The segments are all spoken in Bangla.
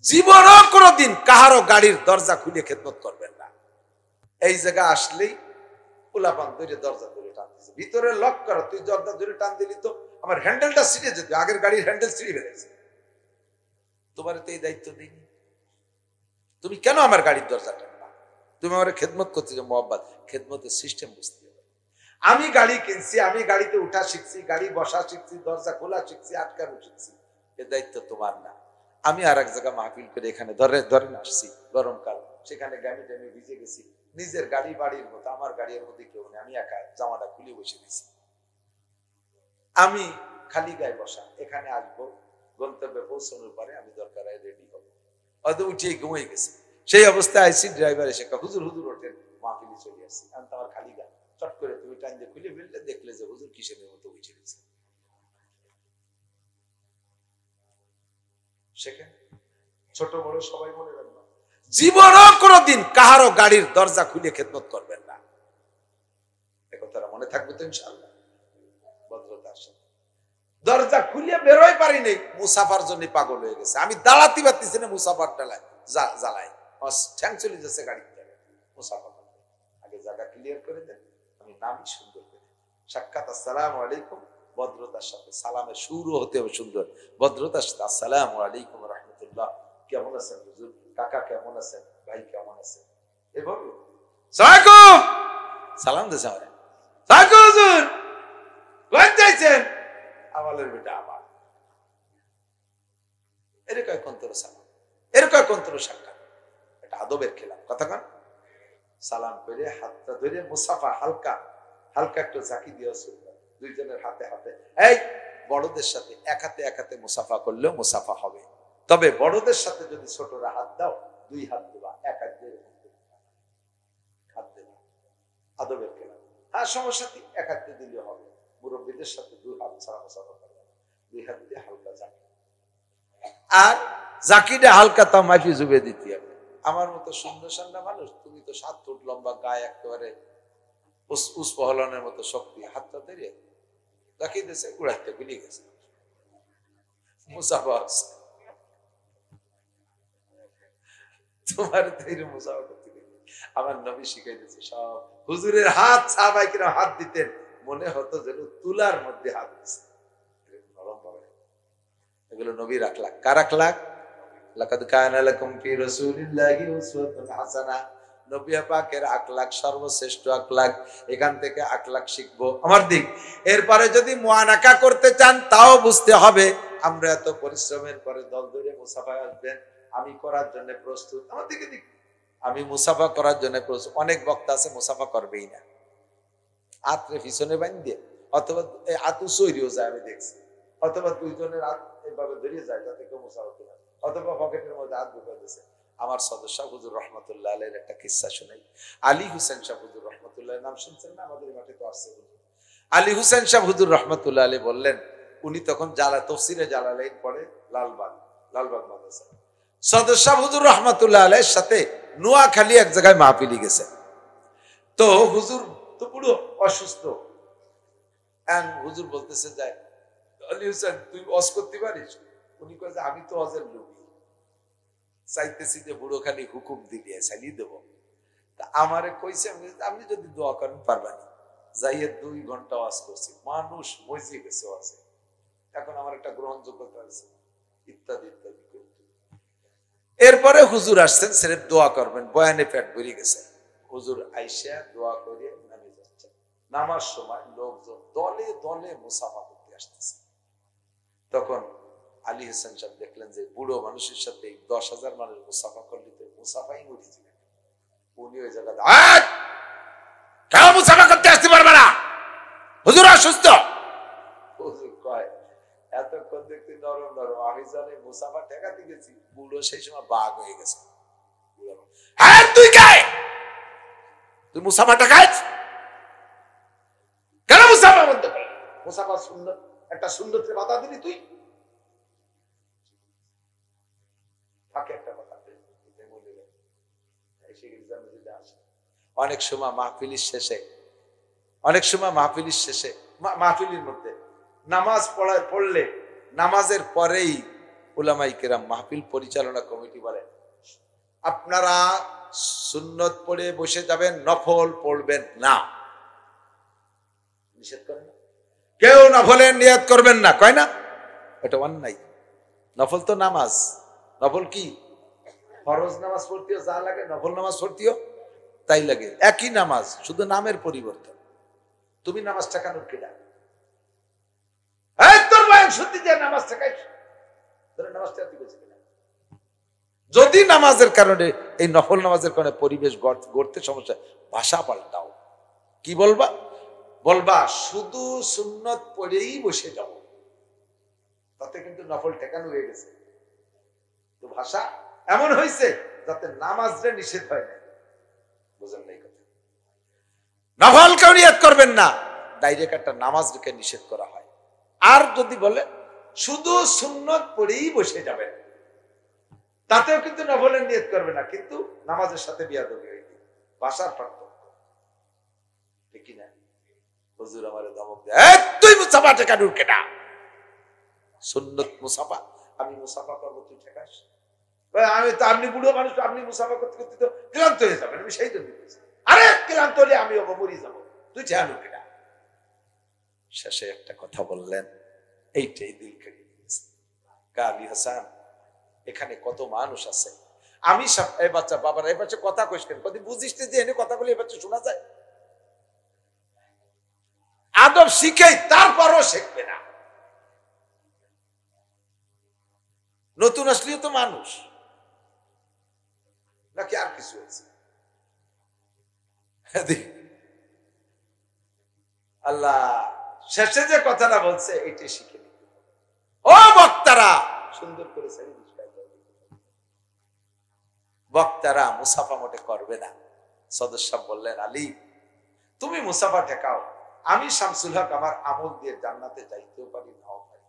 জীবনও কোনোদিন কাহারো গাড়ির দরজা খুলে খেদমত করবেন না। এই জায়গা আসলেই পোলাপান ধরে দরজা ধরে টান দিচ্ছে, ভিতরে লক করো, তুই দরজা ধরে টান দিলি তো আমার হ্যান্ডেলটা ছিঁড়ে যেত, আগের গাড়ির হ্যান্ডেল ছিঁড়ে ফেলেছে, তোমার তো এই দায়িত্ব দিইনি, তুমি কেন আমার গাড়ির দরজা টানবা? তুমি আমার খেদমত করতে যে মোহাব্বত, খেদমতের সিস্টেম বুঝতে হবে। আমি গাড়ি কিনছি, আমি গাড়িতে উঠা শিখছি, গাড়ি বসা শিখছি, দরজা খোলা শিখছি, আটকানো শিখছি, এর দায়িত্ব তোমার না। আমি আর এক জায়গায় মাহফিল করে এখানে ধরেন আসছি গরমকাল, সেখানে গাড়ি টাইমে ভিজে গেছি, নিজের গাড়ি বাড়ির মতো, আমার গাড়ির মধ্যে কেউ নেই, আমি একা জামাটা খুলে বসে দিছি, আমি খালি গায়ে বসা, এখানে আসবো, গন্তব্যে পৌঁছানোর পরে আমি দরকার রেডি হবো, হয়তো উঠিয়ে ঘুমিয়ে গেছি, সেই অবস্থায় আইসি, ড্রাইভার এসে হুজুর হুজুর ওঠেন, মাহফিলে চলে আসছি, আমি তো আমার খালি গায়ে, চট করে তুমি টাইম দিয়ে খুলে ফেললে, দেখলে যে হুজুর কিসের মতো উঠে গেছে। সেখানে ছোট বড় সবাই মনে রাখবেন, জীবনও কোনোদিন কাহারো গাড়ির দরজা খুলে খেদমত করবেন না, একথাটা মনে থাকবে তো ইনশাআল্লাহ। ভদ্রতার সাথে দরজা খুলে বেরোয় পারি নাই, মুসাফার জন্য পাগল হয়ে গেছে, আমি দাঁড়াতে পারতেছি না, মুসাফার টালায় জ্বালায় ঠ্যাং চলে যাচ্ছে গাড়ির জায়গায়, মুসাফার আগে জায়গা ক্লিয়ার করে দেন, আমি নামই সুন্দর করে সাক্ষাৎ আসসালামু আলাইকুম, ভদ্রতার সাথে সালামের শুরু হতে হবে সুন্দর, ভদ্রতার সাথে আসসালামু আলাইকুম রাহমাতুল্লাহ, কেমন আছেন হুজুর, কাকা কেমন আছেন, ভাই কেমন আছেন, এভাবে সালাম দিয়েছে আমার হুজুর, কোথায় যাইছেন, আমাদের বেটা আমার, এরকম কন্তর সালাম, এরকম কন্তর সাক্ষাৎ, এটা আদবের খেলাম, কথা কন, সালাম করে হাতটা ধরে মুসাফা, হালকা হালকা একটু ঝাঁকি দিয়ে দুইজনের হাতে হাতে, এই বড়দের সাথে এক হাতে মুসাফা করলেও মুসাফা হবে, তবে বড়দের সাথে যদি ছোটরা হাত দাও, দুই হাত দেবা, এক হাত দিয়ে হাত দেবা, আদবের খেলাম। হ্যাঁ সমস্যা কি, এক হাত দিয়ে দিলে হবে, মুরব্বীদের সাথে দুই হাত ছাড়া মুসাফা করবে, দুই হাত দিয়ে হালকা ঝাঁকি, আর জাকিটা হালকা তা মাফি জুবে দিতে হবে। আমার মতো সুন্দর সান্না মানুষ, তুমি তো 7 ফুট লম্বা, গায়ে একেবারে উসপহলনের মতো শক্তি, হাতটা ধরে জাকি দিয়েছে, উড়াইতে গুলিয়ে গেছে, মুসাফা হচ্ছে, তোমার তৈরি মুসাফা করতে গেলে আমার নবী শিখাই দিয়েছে সব। হুজুরের হাত সাহাবাইকেরা হাত দিতেন, মনে হতো যেন তুলার মধ্যে হাত দিচ্ছে, নরম ভাবে। এগুলো নবীর আখলাক, কার আখলাক? লাকাদ কানা লাকুম ফি রাসূলিল্লাহি উসওয়াতুন হাসানাহ, নবী পাকের আখলাক সর্বশ্রেষ্ঠ আখলাক, এখান থেকে আখলাক শিখবো আমার দিক। এরপরে যদি মুআনাকা করতে চান, তাও বুঝতে হবে আমরা এত পরিশ্রমের পরে দল ধরে মুসাফায় আসবেন, আমি করার জন্য প্রস্তুত, আমার দিকে দিক, আমি মুসাফা করার জন্য প্রস্তুত। অনেক বক্তা আছে মুসাফা করবেই না, আত্রে পিছনে বাঁধিয়ে, অথবা আতু সৈরিও যায়, আমি দেখছি, অথবা দুইজনের হাত এইভাবে ধরিয়ে যায় যাতে কেউ মুসাফা করে, অথবা পকেটের মধ্যে হাত ঢুকে দিয়েছে। আমার সদস্য হুজুর রহমতুল্লাহ আলাইহির একটা কিসসা শুনাই। আলী হুসেন শাহ হুজুর রহমতুল্লাহ, নাম শুনছেন না? আমাদের মাঠে তো আসছে। আলী হুসেন শাহ হুজুর রহমতুল্লাহ আলাইহি বললেন, উনি তখন তফসিরে জালালাইন পড়ে লালবাগ মাদ্রাসা, সদস্য হুজুর রহমতুল্লাহ আলাইহির সাথে নোয়াখালী এক জায়গায় মাহফিলি গেছে। তো হুজুর তো পুরো অসুস্থ, হুজুর বলতেছে যায়, আলী হুসেন তুই ওয়াজ করতে পারিস? উনি কয় যে আমি তো ওয়াজের লোক, চাইতেছি যে বুড়ো খালি হুকুম দিলে চালিয়ে দেবো। তা আমারে কইছে, আপনি যদি দোয়া করেন পারবানি। যাইয়ে 2 ঘন্টা ওয়াজ করছি, মানুষ মজে গেছে ওয়াজে, এখন আমার একটা গ্রহণযোগ্যতা আছে, ইত্যাদি ইত্যাদি করতে। এরপরে হুজুর আসছেন, সিরেফ দোয়া করবেন, বয়ানে পেট ভরে গেছে। হুজুর আইসা দোয়া করে নামে যাচ্ছে। নামার সময় লোকজন দলে দলে মুসাফা করতে আসতেছে। তখন আলী হোসেন সাহেব দেখলেন যে বুড়ো মানুষের সাথে 10,000 মানুষ মুসাফা করলে তো মুসাফাই উঠে যাবে। উনি ওই জায়গাতে কেন মুসাফা করতে আসতে পারবে না, হুজুর অসুস্থ। হুজুর কয় এতক্ষণ দেখতে নরম নরম, আমি জানি মুসাফা ঠেকাতে গেছি, বুড়ো সেই সময় বাঘ হয়ে গেছে। হ্যাঁ তুই গায়ে, তুই মুসাফা ঠেকাইছ কেন? মুসাফা বন্ধ করে, মুসাফা সুন্দর একটা সুন্দরতে বাধা দিলি তুই। অনেক সময় মাহফিলের শেষে মাহফিলের মধ্যে নামাজ পড়লে নামাজের পরেই উলামায়ে কেরাম মাহফিল পরিচালনা কমিটি বলেন আপনারা সুন্নত পড়ে বসে যাবেন, নফল পড়বেন না। নিষেধ করেন না, কেউ নফলের নিয়ত করবেন না, কয় না? এটা অন্যায়। নফল তো নামাজ, নফল কি ফরজ নামাজ পড়তেও যা লাগে নফল নামাজ পড়তেও তাই লাগে, একই নামাজ, শুধু নামের পরিবর্তন। তুমি নামাজ ঠেকানোর কিনা? তোর বয়ান সত্যি যে নামাজ ঠেকাই, তোর নামাজ ঠেকাতে গেছে কিনা? যদি নামাজের কারণে, এই নফল নামাজের কারণে পরিবেশ গড়তে সমস্যা, ভাষা পাল্টাও। কি বলবা? বলবা শুধু সুন্নত পড়েই বসে যাও, তাতে কিন্তু নফল ঠেকানো হয়ে গেছে। তো ভাষা এমন হয়েছে যাতে নামাজে নিষেধ হয় না। বুঝেন নাই কথা? নফল কেউ নিয়ত করবেন না, ডাইরেক্ট একটা নামাজকে নিষেধ করা হয়। আর যদি বলে শুধু সুন্নত পড়েই বসে যাবেন, তাতেও কিন্তু নফলের নিয়ত করবে না, কিন্তু নামাজের সাথে বিয়াদবি হয়ে গেল। ভাষার পার্থক্য, ঠিক কিনা? হুজুর আমারে ধমক দেয়, তুই মুসাফা ঠেকানোর কেনা? সুন্নত মুসাফা, আমি মুসাফা করবো, তুই ঠেকাস? আমি তো, আপনি বুড়ো মানুষ, আপনি মুসাফা করতে করতে তো ক্লান্ত হয়ে যাবেন, আমি সেই জন্য বলছি। আরে ক্লান্ত হলে আমি মরি যাবো, তুই ঠেকানোর কেনা? শেষে একটা কথা বললেন, এইটাই দিল কেড়ে নিয়েছে। আলী হাসান, এখানে কত মানুষ আছে, আমি সব এই বাচ্চা, বাবার এই বাচ্চা কথা কইস কেন? কদি বুঝিস যে এনে কথা বলে এই বাচ্চা শোনা যায়? আদব শিখে তারপরও শিখবে না। নতুন আসলেও তো মানুষ নাকি আর কিছু আছে? আল্লাহ শেষে যে কথাটা বলছে এটাই শিখে নিতে। ও বক্তারা, সুন্দর করে বক্তারা মুসাফা মোটে করবে না। সদস্য বললেন, আলী তুমি মুসাফা ঠেকাও, আমি শামসুল হক আমার আমল দিয়ে জান্নাতে যাইতেও পারি, নাও পারি।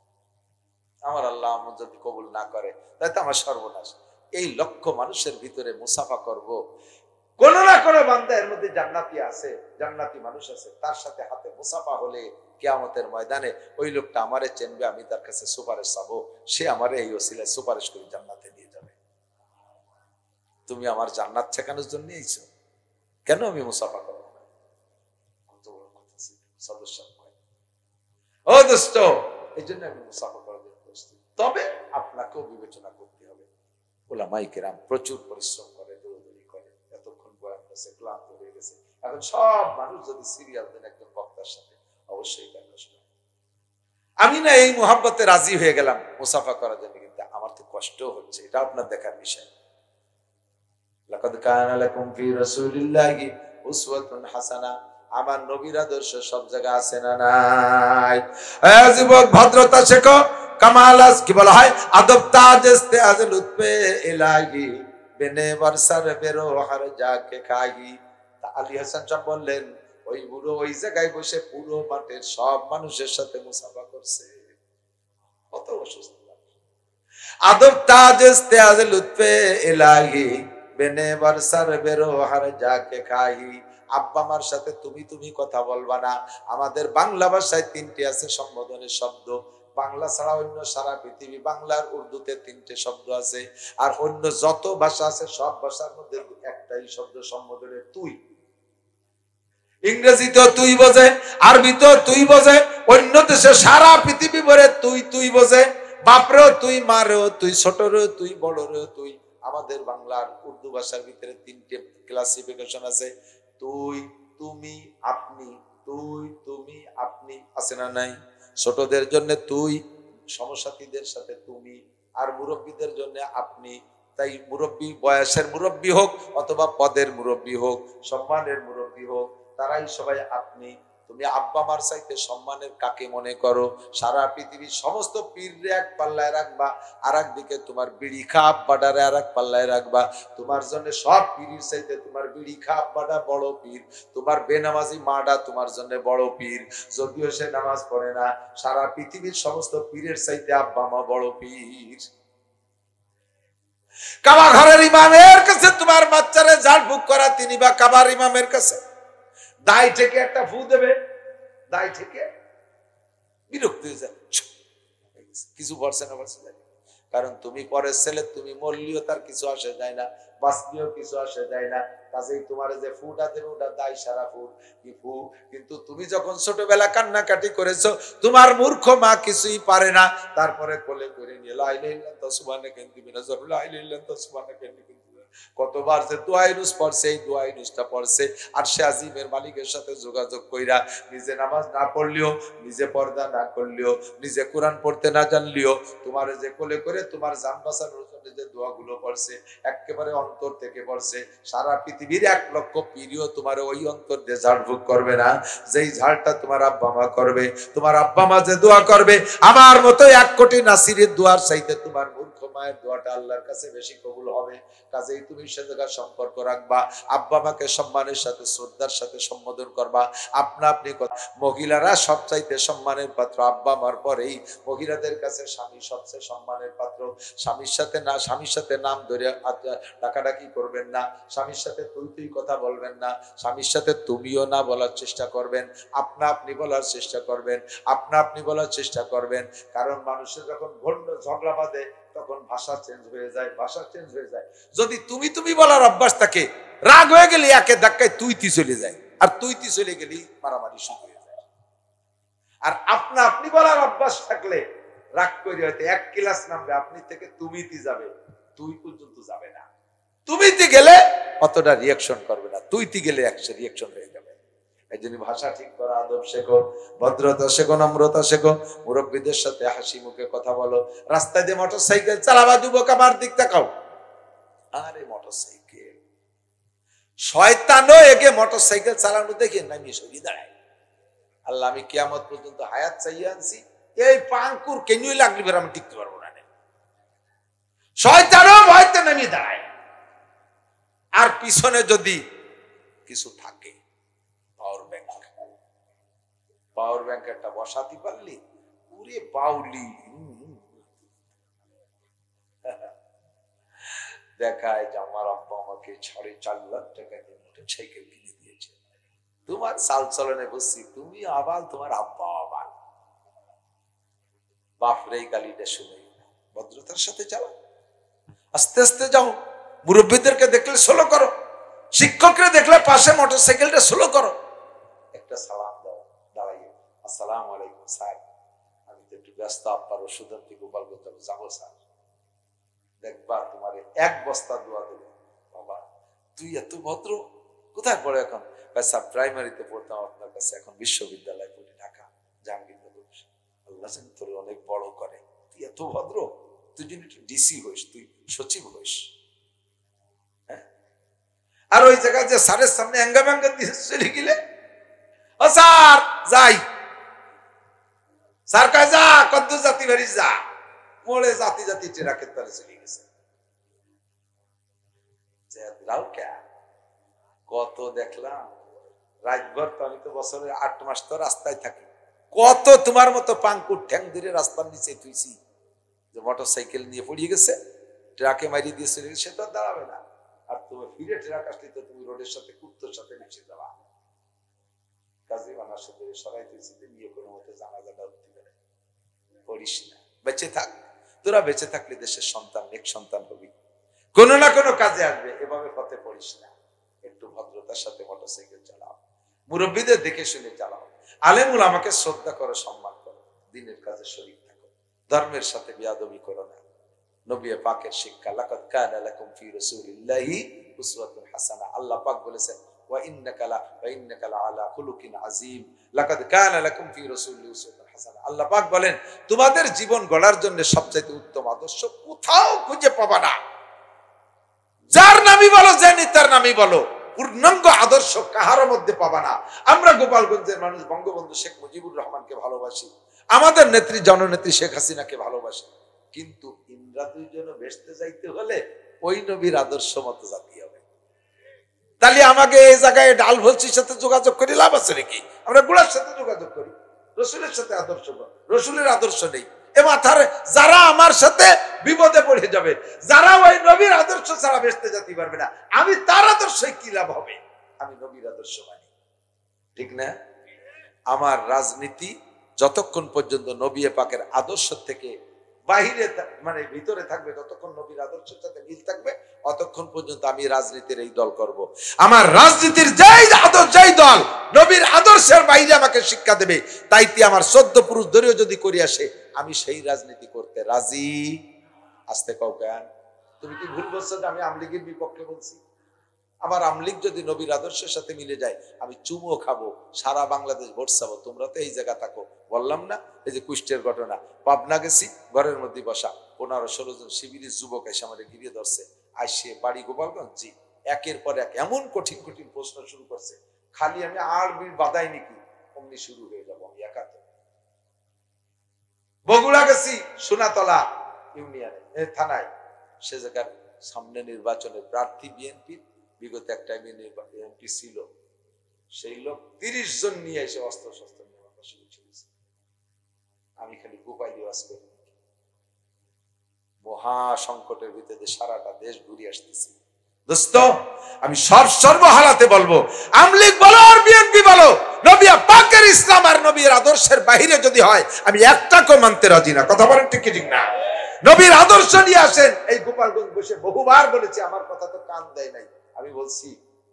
আমার আল্লাহ আমল যদি কবুল না করে তাই তো আমার সর্বনাশ। এই লক্ষ মানুষের ভিতরে মুসাফা করব, কোন না কোন বান্দা এর মধ্যে জান্নাতি আছে, জান্নাতি মানুষ আছে, তার সাথে হাতে মুসাফা হলে কিয়ামতের ময়দানে ওই লোকটা আমারে চেনবে, আমি তার কাছে সুপারিশ চাবো, সে আমারে এই ওসিলায় সুপারিশ করে জান্নাতে নিয়ে যাবে। তুমি আমার জান্নাত ঠেকানোর জন্য এইছো, কেন আমি মুসাফা করবো না? কত বড় কথা ছিল। সদস্য ও দোস্ত, এই জন্য আমি মুসাফা করার জন্য প্রস্তুত। তবে আপনাকেও বিবেচনা করতে হবে। উলামায়ে কেরাম প্রচুর পরিশ্রম করে, দৌড়দৌড়ি করে, এতক্ষণ বয়ান করছে, ক্লান্ত হয়ে গেছে। এখন সব মানুষ যদি সিরিয়াল দেন একজন বক্তার সাথে, অবশ্যই এটা কষ্ট। আমি না এই মুহাব্বতে রাজি হয়ে গেলাম মুসাফা করার জন্য, কিন্তু আমার তো কষ্ট হচ্ছে, এটা আপনার দেখার বিষয়। লাকাদ কানা লাকুম ফি রাসূলিল্লাহি উসওয়াতুন হাসানাহ, আমার নবীর আদর্শ সব জায়গায় আছে না নাই? যুবক ভদ্রতা শেখো, কামালাস কি বলা হয়, আদব তাজ ইস্তেআজ লুতফে ইলাহি বেনে বরসার বেরো হর জাকে খাহি। আলী হাসান সাহেব বললেন, ওই বুড়ো ওই জায়গায় বসে পুরো মাঠের সব মানুষের সাথে মুসাফা করছে, কত অসুস্থ। আদব তাজ ইস্তেআজ লুতফে ইলাহি বেনে বরসার বেরো হর জাকে খাহি। আব্বা মার সাথে তুমি তুমি কথা বলবা না। আমাদের বাংলা ভাষায় 3টি আছে সম্বোধনের শব্দ, বাংলা ছাড়া অন্য সারা পৃথিবী বাংলার উর্দুতে 3টে শব্দ আছে, আর অন্য যত ভাষা আছে সব ভাষার মধ্যে একটাই শব্দ সম্বোধনের, তুই। ইংরেজিতেও তুই বোঝে, আরবিতেও তুই বোঝে, অন্য দেশে সারা পৃথিবী ভরে তুই তুই বোঝে। বাপরেও তুই, মারেও তুই, ছোটরেও তুই, বড়রেও তুই। আমাদের বাংলার উর্দু ভাষার ভিতরে 3টে ক্লাসিফিকেশন আছে, তুই, তুমি, আপনি। তুই, তুমি, আপনি আছে না নাই? ছোটদের জন্য তুই, সমসাথীদের সাথে তুমি, আর মুরব্বীদের জন্য আপনি। তাই মুরব্বী, বয়সের মুরব্বী হোক অথবা পদের মুরব্বী হোক, সম্মানের মুরব্বী হোক, তারাই সবাই আপনি। তুমি আব্বা মার চাইতে সম্মানের কাকে মনে করো? সারা পৃথিবীর সমস্ত পীররে এক পাল্লায় রাখবা, আর একদিকে তোমার বিড়ি খা আব্বাটারে আর এক পাল্লায় রাখবা। তোমার জন্য সব পীরের চাইতে তোমার বিড়ি খা আব্বাটা বড় পীর, তোমার বেনামাজি মাটা তোমার জন্য বড় পীর, যদিও সে নামাজ পড়ে না। সারা পৃথিবীর সমস্ত পীরের চাইতে আব্বা মা বড় পীর। কাবা ঘরের ইমামের কাছে তোমার বাচ্চারে ঝাড় ফুঁক করা, তিনি বা কাবার ইমামের কাছে দায় থেকে একটা ফু দেবে, দায় থেকে বিরক্ত হয়ে যায়, কিছু বলছে না বলছে, কারণ তুমি পরের ছেলে, তুমি মরলিও তার কিছু আসে যায় না, বাঁচলিও কিছু আসে যায় না। কাজেই তোমার যে ফুটা দেবে ওটা দায় সারা ফুট কি ফু। কিন্তু তুমি যখন ছোটবেলা কান্নাকাটি করেছো, তোমার মূর্খ মা কিছুই পারে না, তারপরে কোলে করে নিয়ে লা ইলাহা ইল্লাল্লাহ সুবহানাকা ইন্নী মিনাজ জালিমিন, লা ইলাহা ইল্লাল্লাহ সুবহানাকা ইন্নী কুনতু মিনাজ জালিমিন। কতবার যে দোয়া ইউনুস পড়ছে, এই দোয়া ইউনুসটা পড়ছে আর সে আজিমের মালিকের সাথে যোগাযোগ কইরা নিজে নামাজ না পড়লিও, নিজে পর্দা না করলিও, নিজে কোরআন পড়তে না জানলিও, তোমার যে কোলে করে তোমার জান বাঁচানোর জন্য যে দোয়াগুলো পড়ছে একেবারে অন্তর থেকে পড়ছে। সারা পৃথিবীর 1 লক্ষ পীরও তোমার ওই অন্তর দিয়ে ঝাড়ফুঁক করবে না, যেই ঝাড়টা তোমার আব্বা মা করবে। তোমার আব্বা মা যে দোয়া করবে, আমার মতো 1 কোটি নাসিরের দোয়ার চাইতে তোমার মূর্খ মায়ের দোয়াটা আল্লাহর কাছে বেশি কবুল হবে। কাজেই তুমি সে জায়গায় সম্পর্ক রাখবা, আব্বা মাকে সম্মানের সাথে শ্রদ্ধার সাথে সম্বোধন করবা। আপনা আপনি মহিলারা সবচাইতে সম্মানের পাত্র, আব্বা মার পরেই মহিলাদের কাছে স্বামী সবচেয়ে সম্মানের পাত্র। স্বামীর সাথে নাম ধরে ডাকাডাকি করবেন না, স্বামীর সাথে তুই কথা বলবেন না, স্বামীর সাথে তুমিও না বলার চেষ্টা করবেন, আপনা আপনি বলার চেষ্টা করবেন, আপনা আপনি বলার চেষ্টা করবেন। কারণ মানুষের যখন ঝগড়া বাঁধে তখন ভাষা চেঞ্জ হয়ে যায়, ভাষা চেঞ্জ হয়ে যায়। যদি তুমি বলার অভ্যাস থাকে, রাগ হয়ে গেলে একে ধাক্কায় তুই চলে যায়, আর তুই চলে গেলি মারামারি শুরু হয়ে যায়। আর আপনা আপনি বলার অভ্যাস থাকলে রাগ করে হয়তো 1 ক্লাস নামবে, আপনি থেকে তুমিতে যাবে, তুই পর্যন্ত যাবে না। তুমিতে গেলে অতটা রিয়াকশন করবে না, তুইতে গেলে একশো রিয়াকশন হয়ে যাবে। এই জন্য ভাষা ঠিক করো, আদব শেখো, ভদ্রতা শেখো, নম্রতা শেখো, মুরব্বীদের সাথে হাসি মুখে কথা বলো। রাস্তায় দিয়ে মোটরসাইকেল চালাবা, যুবক আমার দিক তাকাও, আরে মোটরসাইকেল শয়তানও এগে মোটরসাইকেল চালানো দেখে নামিয়ে সরিয়ে দাঁড়ায়। আল্লাহ, আমি কিয়ামত পর্যন্ত হায়াত চাইয়ে আনছি, এই পাঙ্কুর কেনই লাগলি বের আমি টিকতে পারবো না। শয়তানও ভয়তে নামিয়ে দাঁড়ায়। আর পিছনে যদি কিছু থাকে, পাওয়ার ব্যাংক একটা বসাতে পারলি, পুরে বাউলি দেখায় যে আমার আব্বা আমাকে 4.5 লাখ টাকা দিয়ে মোটরসাইকেল কিনে দিয়েছে। তোমার চাল চলনে বসছি, তুমি আবাল, তোমার আব্বা আবাল। বাপরে গালিটা শুনে ভদ্রতার সাথে চালাও, আস্তে আস্তে যাও। মুরব্বীদেরকে দেখলে স্লো করো, শিক্ষকরা দেখলে পাশে মোটরসাইকেলটা স্লো করো, একটা সালাম দাও দাঁড়াইয়ে, আসসালামু আলাইকুম স্যার, আমি তো একটু ব্যস্ত, আব্বার ওষুধ আনতে গোপালগঞ্জ যাবো স্যার। দেখবা তোমার 1 বস্তা দোয়া দেবে। বাবা তুই এত ভদ্র, কোথায় পড়ে এখন? স্যার প্রাইমারিতে পড়তাম আপনার কাছে, এখন বিশ্ববিদ্যালয়ে পড়ি, ঢাকা জাহাঙ্গীরনগর। আল্লাহ তোর অনেক বড় করে, তুই এত ভদ্র, তুই যদি একটু ডিসি হইস, তুই সচিব হইস। হ্যাঁ, আর ওই জায়গায় যে স্যারের সামনে অ্যাঙ্গা ব্যাঙ্গা দিয়ে চলে গেলে, ও স্যার যাই, স্যার কয় যা, কত জাতি বাড়ি যা, মোড়ে জাতি জাতি টেরাকের তারে চলে গেছে। কত দেখলাম রাতভর, তো আমি তো বছরের 8 মাস তো রাস্তায় থাকি, কত তোমার মতো পাঙ্কুর ঠ্যাং ধরে রাস্তার নিচে তুইছি, যে মোটরসাইকেল নিয়ে পড়িয়ে গেছে, ট্রাকে মারিয়ে দিয়ে চলে গেছে, সে তো দাঁড়াবে না। আর তুমি ফিরে ট্রাক আসলে তো তুমি রোডের সাথে কুত্তোর সাথে মিশে যাওয়া। কাজী বানার সাথে সরাইতেছি, নিয়ে কোনো মতো জানাজাটা উঠতে পারে, করিস না, বেঁচে থাক। তোরা বেঁচে থাকলে দেশের সন্তান, নেক সন্তান হবি, কোনো না কোনো কাজে আসবে। এভাবে পথে পড়িস না, একটু ভদ্রতার সাথে মোটরসাইকেল চালাও, মুরব্বীদের দেখে শুনে চালাও, আলেমুল আমাকে শ্রদ্ধা করো, সম্মান করো, দিনের কাজে শরীক থাকো, ধর্মের সাথে বিয়াদবি করো না। নবী পাকের শিক্ষা, লাকাদ কানা লাকুম ফি রাসূলিল্লাহি উসওয়াতুন হাসানাহ। আল্লাহ পাক বলেছেন, ওয়া ইন্নাকা লাআলা খুলুকিন আযীম, লাকাদ কানা লাকুম ফি রাসূলিল্লাহি উসওয়াতুন হাসানাহ। আল্লাহ পাক বলেন, তোমাদের জীবন গড়ার জন্য সবচেয়ে উত্তম আদর্শ কোথাও খুঁজে পাবা না। যার নামই বলো, যে নেতার নামই বলো, পূর্ণাঙ্গ আদর্শ কাহার মধ্যে পাবা না। আমরা গোপালগঞ্জের মানুষ বঙ্গবন্ধু শেখ মুজিবুর রহমানকে ভালোবাসি, আমাদের নেত্রী জননেত্রী শেখ হাসিনাকে ভালোবাসি, কিন্তু ইন্দ্রা দুইজনে বেসতে যাইতে হলে ওই নবীর আদর্শ মতো জাতি হবে। তাহলে আমাকে এই জায়গায় ডাল ভলসির সাথে যোগাযোগ করে লাভ আছে নাকি? আমরা গুড়ার সাথে যোগাযোগ করি, রসুলের সাথে আদর্শ, রসুলের আদর্শ নেই। এ মাথার যারা আমার সাথে বিপদে পড়ে যাবে, যারা ওই নবীর আদর্শ ছাড়া বেসতে যেতে পারবে না, আমি তার আদর্শে কি লাভ হবে? আমি নবীর আদর্শ মানি, ঠিক না? আমার রাজনীতি যতক্ষণ পর্যন্ত নবী পাকের আদর্শ থেকে বাহিরে মানে ভিতরে থাকবে, যতক্ষণ নবীর আদর্শের সাথে মিল থাকবে অতক্ষণ পর্যন্ত আমি রাজনীতির এই দল করব। আমার রাজনীতির যেই দল নবীর আদর্শের বাইরে আমাকে শিক্ষা দেবে, তাইতে আমার 14 পুরুষ ধরেও যদি করি আসে, আমি সেই রাজনীতি করতে রাজি। আসতে কও কেন? তুমি কি ভুল বলছো যে আমি আওয়ামী লীগের বিপক্ষে বলছি? আমার আওয়ামী লীগ যদি নবীর আদর্শের সাথে মিলে যায়, আমি চুমো খাবো, সারা বাংলাদেশ ভোট চাবো। তোমরা তো এই জায়গা থাকো, বললাম না এই যে কুষ্টের ঘটনা, পাবনা গেছি, ঘরের মধ্যে বসা 15-16 জন শিবিরের যুবক এসে আমাদের ঘিরিয়ে ধরছে, আসছে বাড়ি গোপালগঞ্জ, জি, একের পর এক এমন কঠিন কঠিন প্রশ্ন শুরু করছে, খালি আমি আর বাধাই নাকি অমনি শুরু হয়ে যাবো। আমি একাতে বগুড়া গেছি, সোনাতলা ইউনিয়নে থানায়, সে জায়গার সামনে নির্বাচনের প্রার্থী বিএনপি, বিগত এক টাইমে এমপি ছিল, সেই লোক 30 জন নিয়ে এসে অস্ত্র শস্ত্র নিয়ে আমার পাশে বসে গেছে। আমি খালি গোপাইলি ওয়াজ করি, মহা সংকটের ভিতরে সারাটা দেশ ঘুরে আসতেছি। দোস্ত, আমি সর্ব হালাতে বলবো, আওয়ামী লীগ বলো আর বিএনপি বলো, নবী পাকের ইসলাম আর নবীর আদর্শের বাইরে যদি হয়, আমি একটাকে মানতে রাজি না। কথা বলেন ঠিক কি ঠিক না? নবীর আদর্শ নিয়ে আসেন। এই গোপালগঞ্জ বসে বহুবার বলেছি, আমার কথা তো কান দেয় নাই। আমি বলছি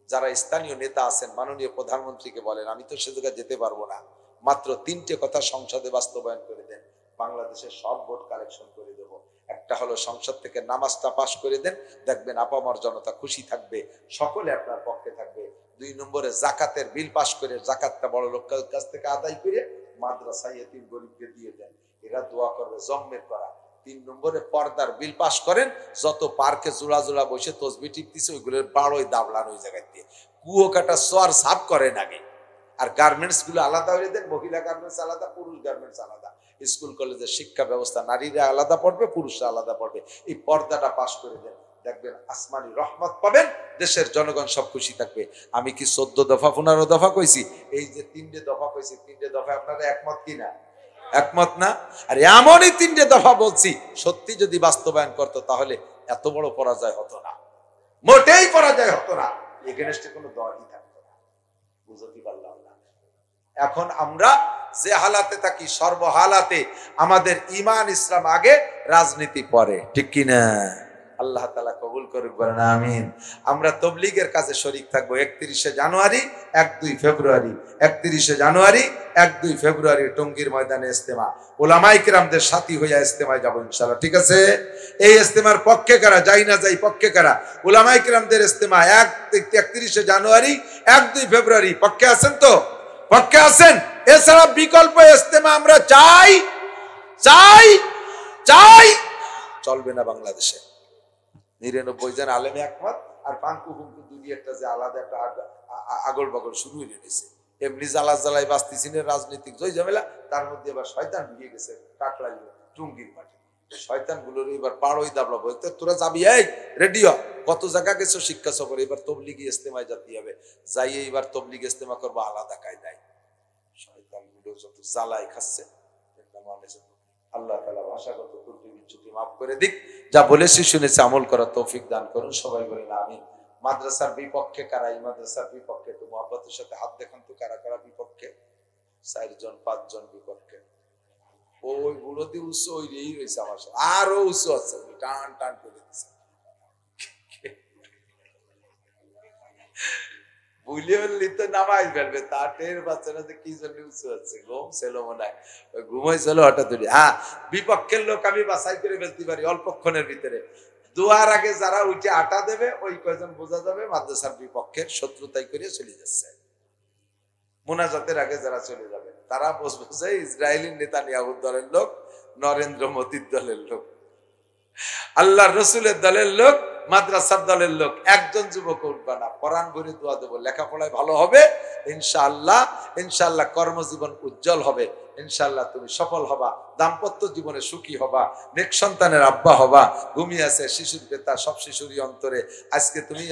যারা স্থানীয় নেতা আছেন, মাননীয় প্রধানমন্ত্রীকে বলেন, আমি তো সে জায়গায় যেতে পারবো না, মাত্র 3টে কথা সংসদে বাস্তবায়ন করে দেন, বাংলাদেশের সব ভোট কালেকশন করে দেব। একটা হলো সংসদ থেকে নামাজটা পাশ করে দেন, দেখবেন আপামর জনতা খুশি থাকবে, সকলে আপনার পক্ষে থাকবে। 2 নম্বরে জাকাতের বিল পাশ করে জাকাতটা বড় লোকের কাছ থেকে আদায় করে মাদ্রাসা ইয়েতিম গরিবকে দিয়ে দেন, এরা দোয়া করবে জম্মের করা। 3 নম্বরে পর্দার বিল পাশ করেন, যত পার্কে জোড়া জোড়া বসে তসবি টিপতেছে ওইগুলোর বাড়োই দাবলান ওই জায়গায় দিয়ে, কুয়ো কাটা সোয়ার সাফ করেন আগে। আর গার্মেন্টস গুলো আলাদা হয়ে দেন, মহিলা গার্মেন্টস আলাদা, পুরুষ গার্মেন্টস আলাদা। স্কুল কলেজের শিক্ষা ব্যবস্থা নারীরা আলাদা পড়বে, পুরুষরা আলাদা পড়বে। এই পর্দাটা পাশ করে দেন, দেখবেন আসমানি রহমত পাবেন, দেশের জনগণ সব খুশি থাকবে। আমি কি 14 দফা 15 দফা কইছি? এই যে 3টে দফা কইছি, 3টে দফা আপনারা একমত কিনা? একমত না? আর এমনই 3টে দফা বলছি, সত্যি যদি বাস্তবায়ন করতো তাহলে এত বড় পরাজয় হতো না, মোটেই পরাজয় হতো না, এগেনস্টে কোনো দলই থাকতো না। বুঝতে পারলাম না? এখন আমরা যে হালাতে থাকি, সর্বহালাতে আমাদের ঈমান ইসলাম আগে, রাজনীতি পরে, ঠিক কিনা? আল্লাহ তাআলা কবুল করুক, বলেন আমিন। আমরা তাবলীগের কাজে শরীক থাকবো। 31শে জানুয়ারি 1-2 ফেব্রুয়ারি, 31শে জানুয়ারি 1-2 ফেব্রুয়ারি টঙ্গীর ময়দানে ইজতেমা, উলামায়ে কিরামদের সাথী হইয়া ইজতেমায় যাব ইনশাআল্লাহ, ঠিক আছে? এই ইজতেমার পক্ষে কারা, যাই না যাই পক্ষে কারা? উলামায়ে কিরামদের ইজতেমা 31শে জানুয়ারি 1-2 ফেব্রুয়ারি, পক্ষে আছেন তো? পক্ষে আছেন? এছাড়া বিকল্প ইজতেমা আমরা চাই চাই চাই, চলবে না বাংলাদেশে। 99 জন আলেমে একমত, আর পাঙ্কু হুঙ্কু 2-1টা যে আলাদা একটা আগল বগল শুরু হয়ে গেছে। এমনি জ্বালা জ্বালাই বাঁচতেছি না, রাজনৈতিক জয় ঝামেলা, তার মধ্যে এবার শয়তান ঢুকে গেছে কাকড়াই টুঙ্গির মাঠে। শয়তান গুলোর এবার পাড়ই দাবলা বলতে, তোরা যাবি, এই রেডি হ, কত জায়গা গেছো শিক্ষা সফরে, এবার তবলিগি ইজতেমায় যেতে হবে, যাই এইবার তবলিগ ইজতেমা করবো আলাদা কায়দায়। শয়তান গুলো যত জ্বালাই খাচ্ছে, আল্লাহ তাআলা ভাষাগত ত্রুটি বিচ্যুতি মাফ করে দিক। যা বলেছি শুনেছি আমল করার তৌফিক দান করুন, সবাই বলেন আমিন। মাদ্রাসার বিপক্ষে কারা? এই মাদ্রাসার বিপক্ষে তো মুহাব্বতের সাথে হাত দেখান তো, কারা কারা বিপক্ষে? 4 জন 5 জন বিপক্ষে। ওইগুলো দিয়ে উৎস ওইটাই রয়েছে, আমার সাথে আরো উৎস আছে, টান টান করে দিচ্ছে। নামাই ফেলবে, তার টের পাচ্ছে না যে কি জন্য উৎস আছে, ঘুম ছিল মনে হয়, ঘুমাইছিল হঠাৎ। হ্যাঁ, বিপক্ষের লোক আমি বাছাই করে ফেলতে পারি অল্পক্ষণের ভিতরে। দোয়ার আগে যারা উঠে আটা দেবে, ওই কয়জন বোঝা যাবে মাদ্রাসার বিপক্ষের, শত্রুতাই করে চলে যাচ্ছে। মোনাজাতের আগে যারা চলে যাবে, তারা বুঝবে যে ইসরায়েলি নেতানিয়াহুর দলের লোক, নরেন্দ্র মোদীর দলের লোক, আল্লাহর রসুলের দলের লোক, মাদ্রাসার দলের লোক। একজন যুবক উঠবা না, কোরআন ভরে দোয়া দেবো, লেখাপড়ায় ভালো হবে ইনশাআল্লাহ, ইনশাআল্লাহ কর্মজীবন উজ্জ্বল হবে, ইনশাআল্লাহ তুমি সফল হবা, দাম্পত্য জীবনে সুখী হবা, নেক সন্তানের আব্বা হবা। ঘুমিয়ে আছে শিশুর বেতা, সব শিশুরই অন্তরে। আজকে তুমি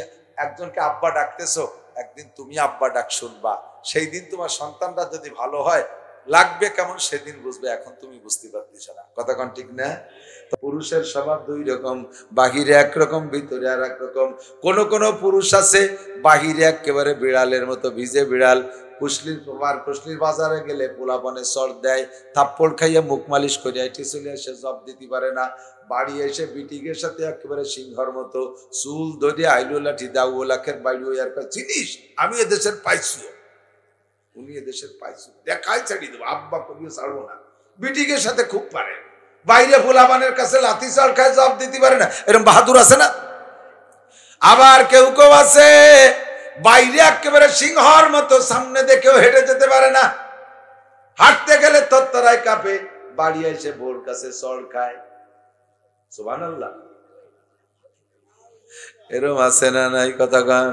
একজনকে আব্বা ডাকতেছো, একদিন তুমি আব্বা ডাক শুনবা। সেই দিন তোমার সন্তানরা যদি ভালো হয়, লাগবে কেমন সেদিন বুঝবে, এখন তুমি বুঝতে পারতেছ না। কথা কোন ঠিক না? পুরুষের স্বভাব দুই রকম, বাহিরে একরকম ভিতরে আর একরকম। কোন কোন পুরুষ আছে বাহিরে একেবারে বিড়ালের মতো ভিজে বিড়াল, কুশলির বাজারে গেলে পোলাপনে চড় দেয়, থাপ্পড় খাইয়া মুখ মালিশ করিয়া এটি চলে এসে জব দিতে পারে না, বাড়ি এসে বিটিকের সাথে একেবারে সিংহর মতো চুল ধরে আইলো লাঠি দাও লাখের বাইরে আর জিনিস আমি এদেশের পাইছি, উনি এদেশের পাইছি দেখাই ছাড়ি দেবো, আব্বা কবিও ছাড়বো না। বিটিকের সাথে খুব পারে, বাইরে পোলাপানের কাছে লাথি চাল খায়, জব দিতে পারে না, এরকম বাহাদুর আছে না? আবার কেউ কেউ আছে বাইরে একেবারে সিংহর মতো, সামনে দেখেও হেঁটে যেতে পারে না, হাঁটতে গেলে তত্তরায় কাঁপে, বাড়ি এসে বোর কাছে চড় খায়। সুবহানাল্লাহ। এরকম আছে না নাই? কথা গান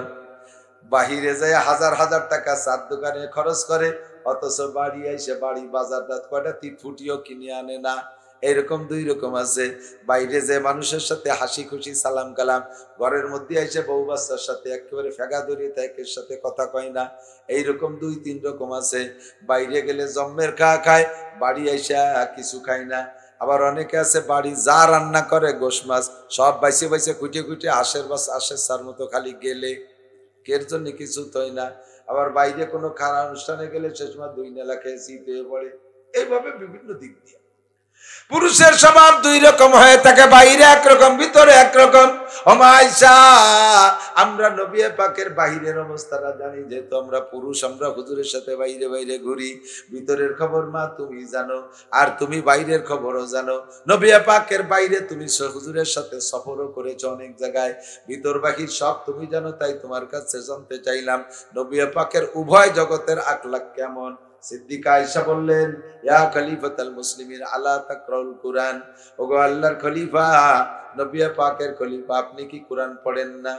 বাহিরে যায় হাজার হাজার টাকা চার দোকানে খরচ করে, অথচ বাড়ি এসে বাড়ি বাজার কয়টা ফুটিও কিনে আনে না। এরকম দুই রকম আছে, বাইরে যে মানুষের সাথে হাসি খুশি সালাম কালাম, ঘরের মধ্যে এসে বউ বাচ্চার সাথে একেবারে ফেগা ধরিয়ে একের সাথে কথা কয় না। এইরকম দুই তিন রকম আছে, বাইরে গেলে জম্মের খায়, বাড়ি এসে কিছু খায় না। আবার অনেকে আছে বাড়ি যা রান্না করে গোশ মাছ সব বাইসে বাইসে খুঁটিয়ে খুঁটিয়ে আশের সার মতো খালি গেলে কের জন্য কিছু তৈ না। আবার বাইরে কোনো খারাপ অনুষ্ঠানে গেলে সে সময় দুই নেলা খেয়ে শীত হয়ে পড়ে। এইভাবে বিভিন্ন দিক দিয়ে পুরুষের স্বভাব দুই রকম হয়ে থাকে, বাইরে একরকম ভিতরে একরকম। ওমাইশা, আমরা নবী পাকের বাহিরের অবস্থাটা জানি, যেহেতু আমরা পুরুষ, আমরা হুজুরের সাথে বাইরে বাইরে ঘুরি, ভিতরের খবর মা তুমি জানো, আর তুমি বাইরের খবরও জানো। নবী পাকের বাইরে তুমি হুজুরের সাথে সফরও করেছো অনেক জায়গায়, ভিতর বাহির সব তুমি জানো, তাই তোমার কাছে জানতে চাইলাম নবী পাকের উভয় জগতের আখলাক কেমন। সিদ্দিকা আয়েশা বললেন, ইয়া খলিফাতুল মুসলিমিন আলা তাকরাউল কুরআন, ওগো আল্লাহর খলিফা, নবী পাকের খলিফা, আপনি কি কুরআন পড়েন না?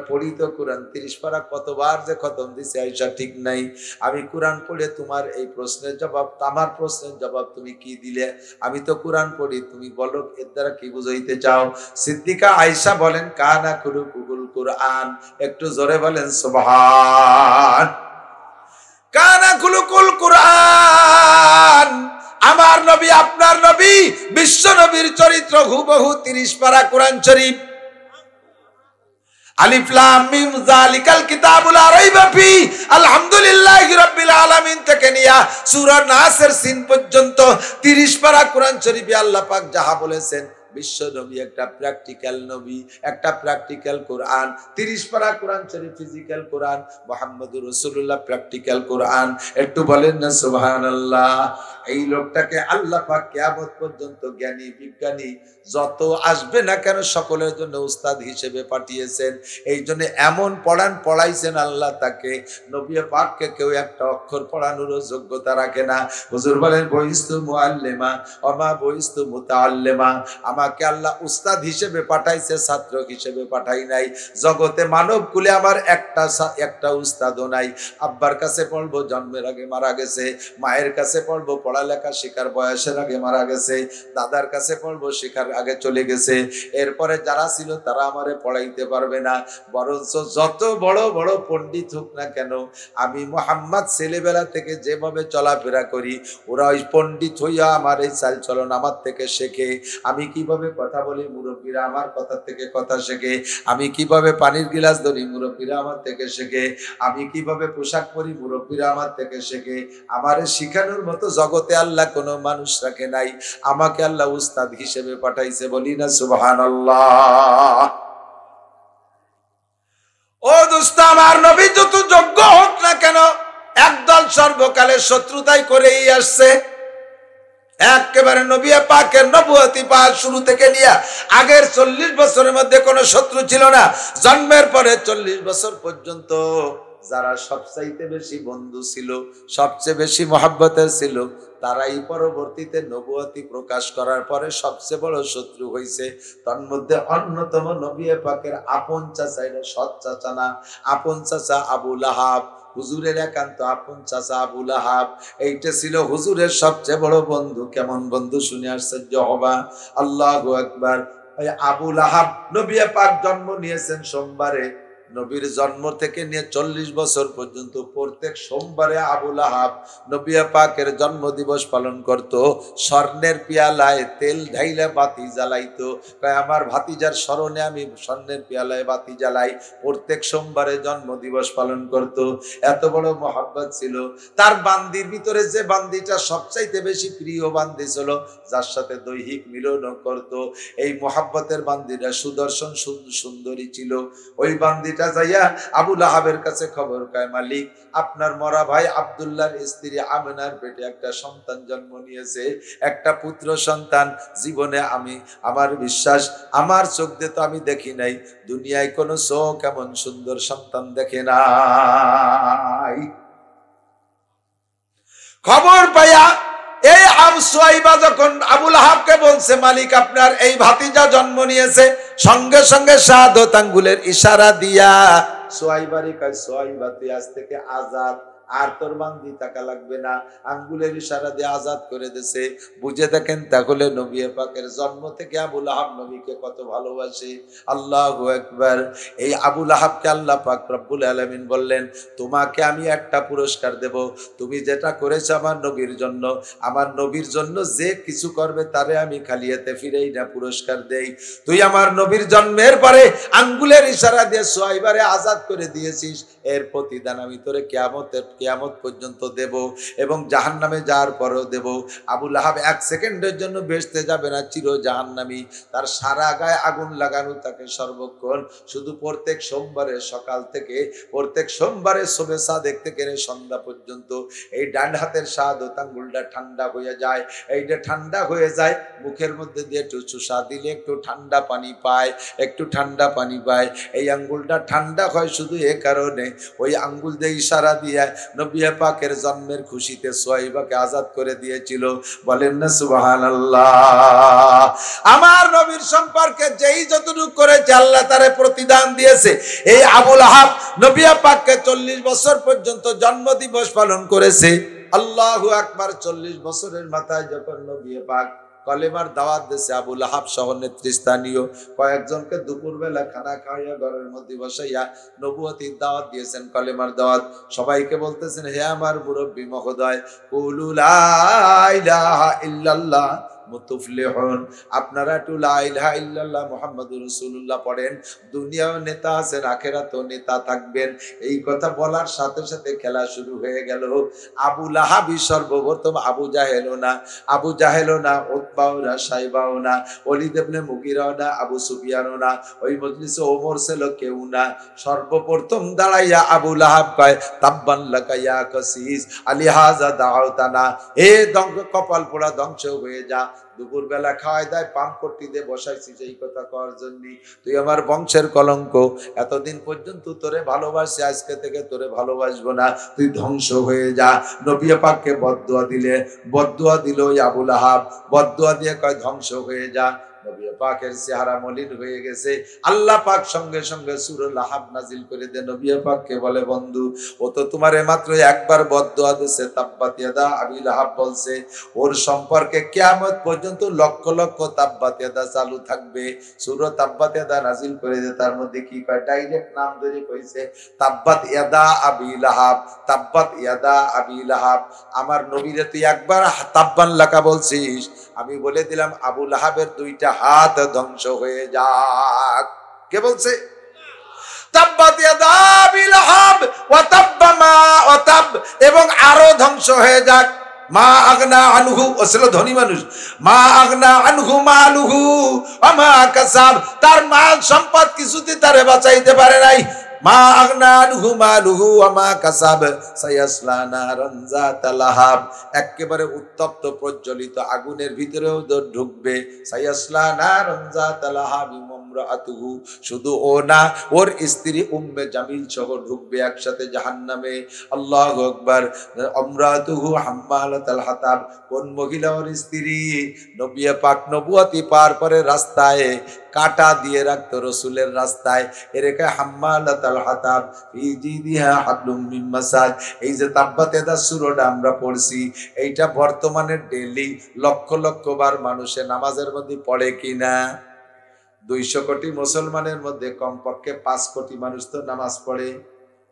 পড়ি তো কুরআন, 30 পারা কতবার যে খতম দিছে আয়েশা ঠিক নাই। আমি কুরআন পড়ে তোমার এই প্রশ্নের জবাব, আমার প্রশ্নের জবাব তুমি কি দিলে? আমি তো কুরআন পড়ি, তুমি বলো এর দ্বারা কি বুঝাইতে চাও? সিদ্দিকা আয়েশা বলেন, কানা খুলুকুল কুরআন, একটু জোরে বলেন সুবহান। কানা খুলুকুল কুরআন, আমার নবী আপনার নবী বিশ্ব নবীর চরিত্র হুবহু 30 পারা কুরআন শরীফ। আলিফ লাম মিম যালিকাল কিতাবুল লা রাইবা ফি, আলহামদুলিল্লাহি রাব্বিল আলামিন থেকে নিয়া সূরা নাসের সিন পর্যন্ত 30 পারা কুরআন শরীফে আল্লাহ পাক যাহা বলেছেন, বিশ্ব নবী একটা প্র্যাকটিক্যাল নবী, একটা প্র্যাকটিক্যাল কোরআন। 30 পারা কোরআন শরীফ ফিজিক্যাল কোরআন, মুহাম্মদুর রাসূলুল্লাহ প্র্যাকটিক্যাল কোরআন। একটু বলেন না সুবহানাল্লাহ। এই লোকটাকে আল্লাহ পাক কিয়ামত পর্যন্ত জ্ঞানী বিজ্ঞানী যত আসবে না কেন সকলের জন্য উস্তাদ হিসেবে পাঠিয়েছেন। এই জন্য এমন পড়াইছেন আল্লাহ তাকে, নবী পাককে কেউ একটা অক্ষর পড়ানোর যোগ্যতা রাখে না। হুজুর বলেন, বইস্তু মুআল্লিমা ওমা বইস্তু মুতাআল্লিমা, আমাকে আল্লাহ উস্তাদ হিসেবে পাঠাইছে, ছাত্র হিসেবে পাঠাই নাই। জগতে মানব কুলে আমার একটা উস্তাদও নাই। আব্বার কাছে পড়বো, জন্মের আগে মারা গেছে। মায়ের কাছে পড়বো, পড়ালেখা শেখার বয়সের আগে মারা গেছে। দাদার কাছে পড়বো, শেখার আগে চলে গেছে। এরপরে যারা ছিল তারা আমারে পড়াইতে পারবে না। বরঞ্চ যত বড় বড় পণ্ডিত হোক না কেন, আমি মুহাম্মদ ছেলেবেলা থেকে যেভাবে চলাফেরা করি, ওরা ওই পণ্ডিত হইয়া আমার এই চাল চলন আমার থেকে শেখে। আমি কিভাবে কথা বলি, মুরব্বীরা আমার কথা থেকে কথা শেখে। আমি কিভাবে পানির গিলাস ধরি, মুরব্বীরা আমার থেকে শেখে। আমি কিভাবে পোশাক পরি, মুরব্বীরা আমার থেকে শেখে। আমারে শিখানোর মতো জগতে আল্লাহ কোনো মানুষ রাখে নাই, আমাকে আল্লাহ উস্তাদ হিসেবে পাঠাইছে। বলি না সুবহানাল্লাহ। ও দোস্ত, আমার নবী যত যোগ্য হোক না কেন, একদল সর্বকালের শত্রুতাই করেই আসছে। একেবারে নবী পাকের নবুয়তি পাক শুরু থেকে নিয়ে আগের 40 বছরের মধ্যে কোনো শত্রু ছিল না। জন্মের পরে 40 বছর পর্যন্ত যারা সবচাইতে বেশি বন্ধু ছিল, সবচেয়ে বেশি মহব্বতের ছিল, তারাই পরবর্তীতে নবুয়তি প্রকাশ করার পরে সবচেয়ে বড় শত্রু হয়েছে। তার মধ্যে অন্যতম নবী পাকের আপন চাচা, এটা সৎ চাচা না, আপন চাচা আবু লাহাব, হুজুরের একান্ত আপন চাচা আবু লাহাব। এইটা ছিল হুজুরের সবচেয়ে বড় বন্ধু। কেমন বন্ধু শুনে আশ্চর্য হবা। আল্লাহু আকবার। আবু লাহাব, নবী পাক জন্ম নিয়েছেন সোমবারে, নবীর জন্ম থেকে নিয়ে 40 বছর পর্যন্ত প্রত্যেক সোমবারে আবুল আহাব নবী পাকের জন্ম দিবস পালন করত। স্বর্ণের পিয়ালায় তেল ঢাইলে বাতি জ্বালাইতো। আমার ভাতিজার স্মরণে আমি স্বর্ণের পিয়ালায় বাতি জ্বালাই। প্রত্যেক সোমবারে জন্ম দিবস পালন করত। এত বড় মহব্বত ছিল। তার বান্দির ভিতরে যে বান্দিটা সবচাইতে বেশি প্রিয় বান্দি ছিল, যার সাথে দৈহিক মিলন করত, এই মহব্বতের বান্দিটা সুদর্শন সুন্দরী ছিল। ওই বান্দিটা যাইয়া আবুল আহাবের কাছে খবর কয়, মালিক আপনার মরা ভাই আব্দুল্লাহর স্ত্রী আমেনার পেটে একটা সন্তান জন্ম নিয়েছে, একটা পুত্র সন্তান। জীবনে আমি, আমার বিশ্বাস, আমার চোখ দিয়ে তো আমি দেখি নাই, দুনিয়ায় কোনো চোখ এমন সুন্দর সন্তান দেখে নাই। খবর পাইয়া এই সুয়াইবা যখন আবুল আহাবকে বলছে, মালিক আপনার এই ভাতিজা জন্ম নিয়েছে, সঙ্গে সঙ্গে শাহাদাত আঙ্গুলের ইশারা দিয়া সুয়াইবারে কয়, সুয়াইবা তুই আজ থেকে আজাদ, আর তোর বান্দি টাকা লাগবে না। আঙ্গুলের ইশারা দিয়ে আজাদ করে দিয়েছে। বুঝে দেখেন তাহলে নবী পাকের জন্ম থেকে আবুল আহাব নবীকে কত ভালোবাসে। আল্লাহু আকবার। এই আবুল আহাবকে আল্লাহ পাক রব্বুল আলামিন বললেন, তোমাকে আমি একটা পুরস্কার দেব, তুমি যেটা করেছো আমার নবীর জন্য, আমার নবীর জন্য যে কিছু করবে তারে আমি খালি হাতে ফিরেই না পুরস্কার দেই। তুই আমার নবীর জন্মের পরে আঙ্গুলের ইশারা দিয়ে সুয়াইবারে আজাদ করে দিয়েছিস, এর প্রতিদান আমি তোরে কিয়ামত পর্যন্ত দেব, এবং জাহান্নামে যাওয়ার পরেও দেব। আবুল আহাব 1 সেকেন্ডের জন্য বেহেশতে যাবে না, চির জাহান্নামী। তার সারা গায়ে আগুন লাগানো তাকে সর্বক্ষণ। শুধু প্রত্যেক সোমবারে সকাল থেকে, প্রত্যেক সোমবারে শোবে সাদেক থেকে সন্ধ্যা পর্যন্ত এই ডান হাতের শাহাদাত আঙ্গুলটা ঠান্ডা হয়ে যায়। এইটা ঠান্ডা হয়ে যায়, মুখের মধ্যে দিয়ে একটু চুষা দিলে একটু ঠান্ডা পানি পায়, একটু ঠান্ডা পানি পায়। এই আঙ্গুলটা ঠান্ডা হয় শুধু এ কারণে, ওই আঙ্গুল দিয়ে ইশারা দিয়ে নবী পাকের জন্মের খুশিতে সুয়াইবাকে আজাদ করে দিয়েছিল। বলেন না সুবহানাল্লাহ। আমার নবীর সম্পর্কে যেই যতটুকু করেছে আল্লাহ তারে প্রতিদান দিয়েছে। এই আবুল আহাব নবী পাককে 40 বছর পর্যন্ত জন্ম দিবস পালন করেছে। আল্লাহু আকবার। 40 বছরের মাথায় যখন নবী পাক কলেমার দাওয়াত দিয়েছে, আবুল আহাব সহ নেতৃস্থানীয় কয়েকজনকে দুপুরবেলা খানা খাওয়াইয়া ঘরের মধ্যে বসাইয়া নবুয়তির দাওয়াত দিয়েছেন, কলেমার দাওয়াত। সবাইকে বলতেছেন, হে আমার মুরব্বী মহোদয়, কুলু লা ইলাহা ইল্লাল্লাহ মুতুফলিহুন, আপনারা একটু লা ইলাহা ইল্লাল্লাহ মুহাম্মাদুর রাসূলুল্লাহ পড়েন, দুনিয়াও নেতা আছেন, আখিরাতেও নেতা থাকবেন। এই কথা বলার সাথে সাথে খেলা শুরু হয়ে গেল। আবু লাহাবই সর্বপ্রথম, আবু জাহেলও না, আবু জাহেলও না, উতবাও না, সাইবাও না, ওলীদ ইবনে মুগীরাও না, আবু সুফিয়ানও না, ওই মজলিসে ওমর ছিল কেউ না। সর্বপ্রথম দাঁড়াইয়া আবু লাহাব কয়, তাব্বান লাকা ইয়া কাসিস আলিহাযা দাওতানা, এ কপাল পোড়া, ধ্বংস হয়ে যা। দুপুরবেলা খাওয়াই দেয়, পান করতে দিয়ে বসাইছি সেই কথা করার জন্য। তুই আমার বংশের কলঙ্ক, এতদিন পর্যন্ত তোরে ভালোবাসি, আজকে থেকে তোরে ভালোবাসবো না, তুই ধ্বংস হয়ে যা। নবী পাককে বদদুয়া দিলে, বদদুয়া দিল আবুল আহাব, বদদুয়া দিয়ে কয় ধ্বংস হয়ে যা। নবী পাকের চেহারা মলিন হয়ে গেছে। আল্লাহ পাক সঙ্গে সঙ্গে সূরা লাহাব নাজিল করে দেন। নবী পাককে বলে, বন্ধু ও তো তোমারে মাত্র একবার বদদুয়া দিয়েছে, তাব্বাত ইয়াদা আবি লাহাব বলছে, ওর সম্পর্কে কিয়ামত পর্যন্ত লক্ষ লক্ষ তাব্বাত ইয়াদা চালু থাকবে। সূরা তাব্বাত ইয়াদা নাজিল করে দে, তার মধ্যে কি কয়, ডাইরেক্ট নাম ধরে কইছে, তাব্বাত ইয়াদা আবি লাহাব, তাব্বাত ইয়াদা আবি লাহাব। আমার নবীরে তুই একবার তাব্বান লাকা বলছিস, আমি বলে দিলাম আবু লাহাবের 2টা হাত ধ্বংস হয়ে যাক। কে বলছে? তাব্বাত ইয়াদা আবি লাহাব ওয়া তাব্বা মা ওয়া তাব, এবং আরো ধ্বংস হয়ে যাক। মা আগনা আনহু, ও ছিল ধনী মানুষ, মা আগনা আনহু মালুহু ওয়া মা কাসাব, তার মাল সম্পদ কিছুতে তারে বাঁচাইতে পারে নাই। মা আগনা আনহু মালুহু ওয়া মা কাসাব সায়াসলা নারান যাতা লাহাব, একেবারে উত্তপ্ত প্রজ্বলিত আগুনের ভিতরেও ঢুকবে। সায়াসলা নারান যাতা লাহাব ইমরাতুহু, শুধু ও না, ওর স্ত্রী উম্মে জামিল সহ ঢুকবে একসাথে জাহান্নামে। আল্লাহু আকবার। ইমরাতুহু হাম্মালাতাল হাতাব, কোন মহিলা? ওর স্ত্রী। নবী পাক নবুয়তি পার করে রাস্তায় কাটা দিয়ে রাখতো, রসুলের রাস্তায়, এরকে হাম্মালাতাল হাতাব ফি জিদিহা হাবলুম মিন মাসাদ। এই যে তাব্বাত ইয়াদা সূরাটা আমরা পড়ছি, এইটা বর্তমানে ডেইলি লক্ষ লক্ষ বার মানুষে নামাজের মধ্যে পড়ে কিনা? 200 কোটি মুসলমানের মধ্যে কমপক্ষে 5 কোটি মানুষ তো নামাজ পড়ে,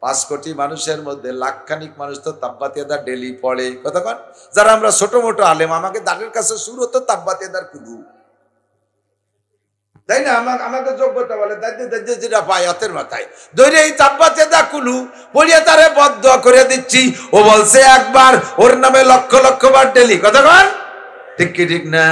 5 কোটি মানুষের মধ্যে লাখখানিক মানুষ তো তাব্বাত ইয়াদা ডেলি পড়ে। কতক্ষণ যারা আমরা ছোট মোটো আলেম, আমাকে দাঁড়ের কাছে শুরু হতো তাব্বাত ইয়াদার কুলু, তাই না? আমাকে যোগ্যতা বলে যেটা পায় হাতের মাথায় ধরে এই তাব্বাত ইয়াদা কুলু পড়িয়ে তারে বদদুয়া করে দিচ্ছি। ও বলছে একবার, ওর নামে লক্ষ লক্ষ বার ডেলি। কতক্ষণ ঠিক কি ঠিক না?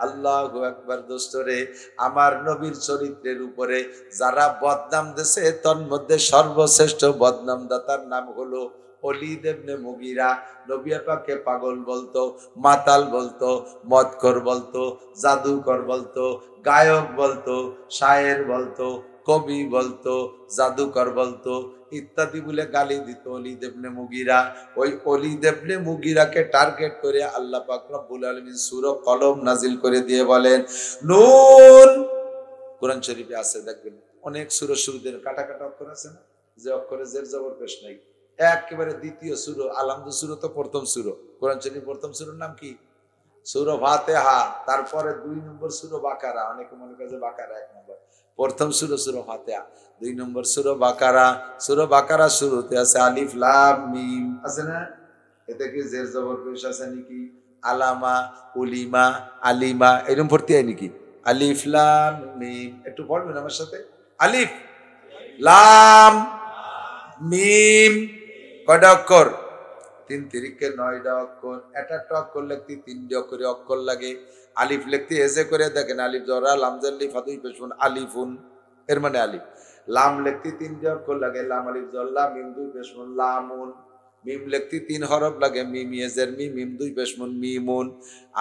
আল্লাহু আকবার। দোস্তরে, আমার নবীর চরিত্রের উপরে যারা বদনাম দিয়েছে তার মধ্যে সর্বশ্রেষ্ঠ বদনাম দাতার নাম হলো ওলীদ ইবনে মুগীরা। নবী পাককে পাগল বলতো, মাতাল বলতো, মদখোর বলতো, জাদুকর বলতো, গায়ক বলতো, শায়ের বলতো, কবি বলতো, জাদুকর বলতো ইত্যাদি বলে গালি দিত ওলীদ ইবনে মুগীরা। ওই ওলীদ ইবনে মুগীরাকে টার্গেট করে আল্লাহ পাক রব্বুল আলামিন সূরা কলম নাজিল করে দিয়ে বলেন নুন। কোরআন শরীফে আছে, দেখবেন অনেক সূরা শুরুতে কাটা কাটা অক্ষর আছে না, যে অক্ষরে জের জবর পেশ নাই। একেবারে দ্বিতীয় সূরা আলহামদু সূরা তো প্রথম সূরা, কোরআন শরীফ প্রথম সূরার নাম কি? সূরা ফাতিহা। তারপরে 2 নম্বর সূরা বাকারা। অনেকে মনে করে যে বাকারা 1 নম্বর, প্রথম সূরা সূরা ফাতিহা, 2 নম্বর সূরা বাকারা। সূরা বাকারা শুরুতে আছে আলিফ লাম মিম, আছে না? এতে কি জের জবর পেশ আছে নাকি? আলামা, উলিমা, আলিমা এরকম ভর্তি হয় নাকি? আলিফ লাম মিম, একটু পড়বেন আমার সাথে। আলিফ লাম মিম কয়টা অক্ষর? 3 তিরিকে 9টা অক্ষর। একটা অক্ষর লিখতে 3টি অক্ষরে অক্ষর লাগে। আলিফ লিখতে এসে করে দেখেন, আলিফ জরা লাম জাল্লি ফাতুই পেশুন আলিফুন, এর মানে আলিফ। লাম লিখতে 3টি অক্ষর লাগে, লাম আলিফ জল্লা মিম 2 পেশুন লামুন। মিম লিখতে 3 হরফ লাগে, মিম ইয়েজের মি মিম 2 পেশুন মিমুন।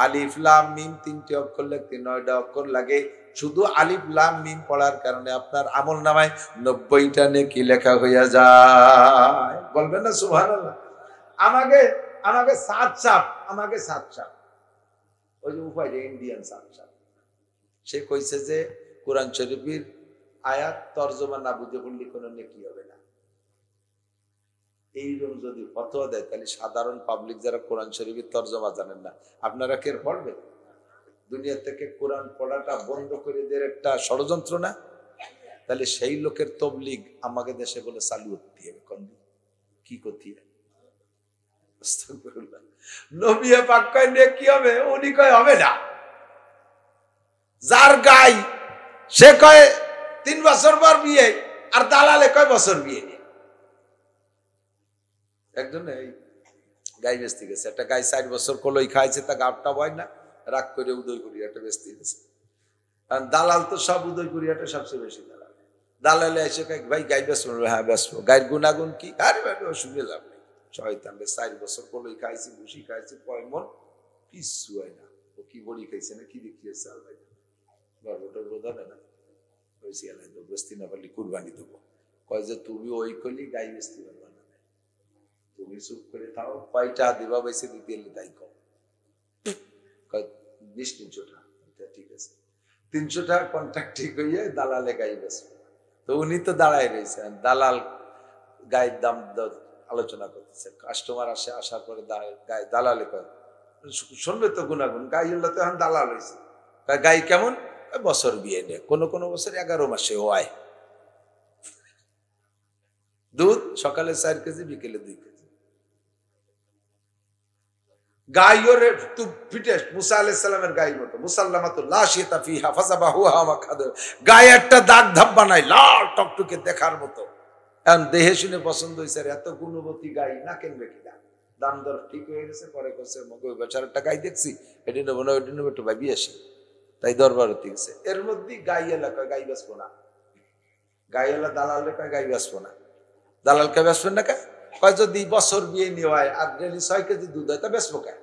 আলিফ লাম মিম 3টি অক্ষর লিখতে 9টা অক্ষর লাগে। শুধু আলিফ লাম মিম পড়ার কারণে আপনার আমলনামায় 90টা নেকি লেখা হইয়া যায়। বলবেন না সুবহানাল্লাহ? আমাকে সাত সাপ ওই যে উপায় যে ইন্ডিয়ান সাপ সে কইছে যে কোরআন শরীফের আয়াত তর্জমা না বুঝে পড়লে কোনো নেকি হবে না। এইরকম যদি ফতোয়া দেয় তাহলে সাধারণ পাবলিক যারা কোরআন শরীফের তর্জমা জানেন না, আপনারা কে পড়বেন? দুনিয়া থেকে কোরআন পড়াটা বন্ধ করে দেওয়ার একটা ষড়যন্ত্র না? তাহলে সেই লোকের তবলিগ আমাকে দেশে বলে চালু করতে হবে। কি করতে হবে? নবী পাক কয় নেকি হবে, উনি কয় হবে না। যার গাই সে কয় 3 বছর পর বিয়ে, আর দালালে কয় বছর বিয়ে নিয়ে। একজন গাই বেচতে গেছে, একটা গাই 4 বছর কলই খাইছে, তা গাবটা হয় না, রাগ করে উদয় করি একটা বেচতে গেছে। কারণ দালাল তো সব উদয় করি একটা সবচেয়ে বেশি দালাল। দালালে এসে ভাই গাই বেচবো? হ্যাঁ বেচবো। গায়ের গুণাগুণ কি? আরে ভাই অসুবিধা লাভ নেই, শয়তান 4 বছর কলই খাইছি, ভুসি খাইছি, 6 মণ কিচ্ছু হয় না। ও কি বড়ি খাইছে না কি দেখিয়েছে আল্লাহ গর্বটা বোঝা না। ওইসি আল্লাহ তো বেচতে না পারলে কুরবানি দেবো। কয় যে তুমি ওই কলি গাই বেচতে পারবা না, তুমি চুপ করে থাও, কয়টা দিবা বেশি দিতে এলে তাই কম। 20-300 টাকা। ঠিক আছে, 300 টাকা কন্ট্রাক্ট ঠিক হইয়া দালালে গাই বেচবে। তো উনি তো দাঁড়ায় রয়েছে, দালাল গায়ের দাম আলোচনা করতেছে। কাস্টমার আসে, আসার পরে দালালে কয় শুনবে তো গুণাগুণ, গাই হলে তো এখন দালাল হয়েছে। গাই কেমন? বছর বিয়ে নেই, কোনো বছর 11 মাসে হয়। দুধ সকালে 4 কেজি, বিকেলে 2 কেজি। গাইয়ের ফিটেস্ট মুসা আলাইহিস সালামের গাই মতো, মুসাল্লামাতুল্লাহ শিতা ফিহা ফাযাবাহুহা মাখাদ, গায়ে একটা দাগ ধাব্বা নাই, লাল টকটকে দেখার মতো। এখন দেহে শুনে পছন্দ হয়েছে, এত গুণবতী গাই না কিনবে কিনা। দাম দর ঠিক হয়ে গেছে, পরে করছে মগজ বেচার একটা গাই দেখছি, এটি নেবো না ওইটি নেবো, একটু ভাবি আসি, তাই দরবার হতে গেছে। এর মধ্যে গাই এলাকায় গাই বেচবো না, গাই এলা দালাল কয় গাই বেচবো না। দালালকে বেচবেন না কে? কয় যদি বছর বিয়ে নিয়ে হয় আর ডেলি 6 কেজি দুধ হয় তা বেচবো কে?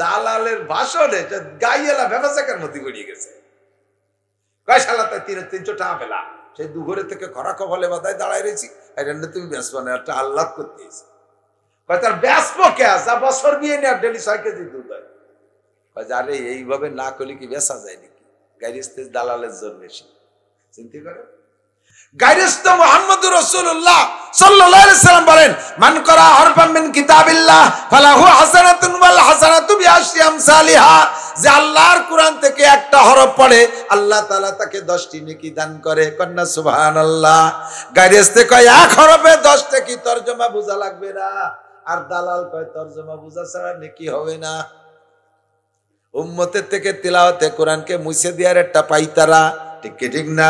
দালালের ভাষণে গাই এলা ব্যবসাকের মধ্যে গড়িয়ে গেছে। কয় শালা তাই 300 টাকা পেলাম, সেই দুঘরে থেকে খরা কপালে বাদায় দাঁড়ায় রয়েছি, তুমি বেচবো না, একটা আল্লাহ করতে গেছি। কয় তার বেচবো কে? যা বছর বিয়ে নিয়ে আর ডেলি 6 কেজি দুধ হয়। কয় আরে এইভাবে না করলে কি বেচা যায় নাকি? গাড়ি দালালের জোর বেশি। চিন্তা করে গায়রুস্ত মুহাম্মদুর রাসূলুল্লাহ সাল্লাল্লাহু আলাইহি সাল্লাম বলেন, মান করা হারফাম মিন কিতাবিল্লাহ ফালাহু হাসানাতুন ওয়াল হাসানাতু বিআশরি আমসালিহা। যে আল্লাহর কোরআন থেকে একটা হরফ পড়ে আল্লাহ তাআলা তাকে 10টি নেকি দান করে। কন্না সুবহানাল্লাহ। গায়রুস্তে কয় এক হরফে 10টা কি তরজমা বোঝা লাগবে না, আর দালাল কয় তরজমা বোঝা ছাড়া নেকি হবে না। উম্মতের থেকে তিলাওয়াতে কোরআনকে মুছে দেওয়ার একটা পাইতারা, ঠিক না?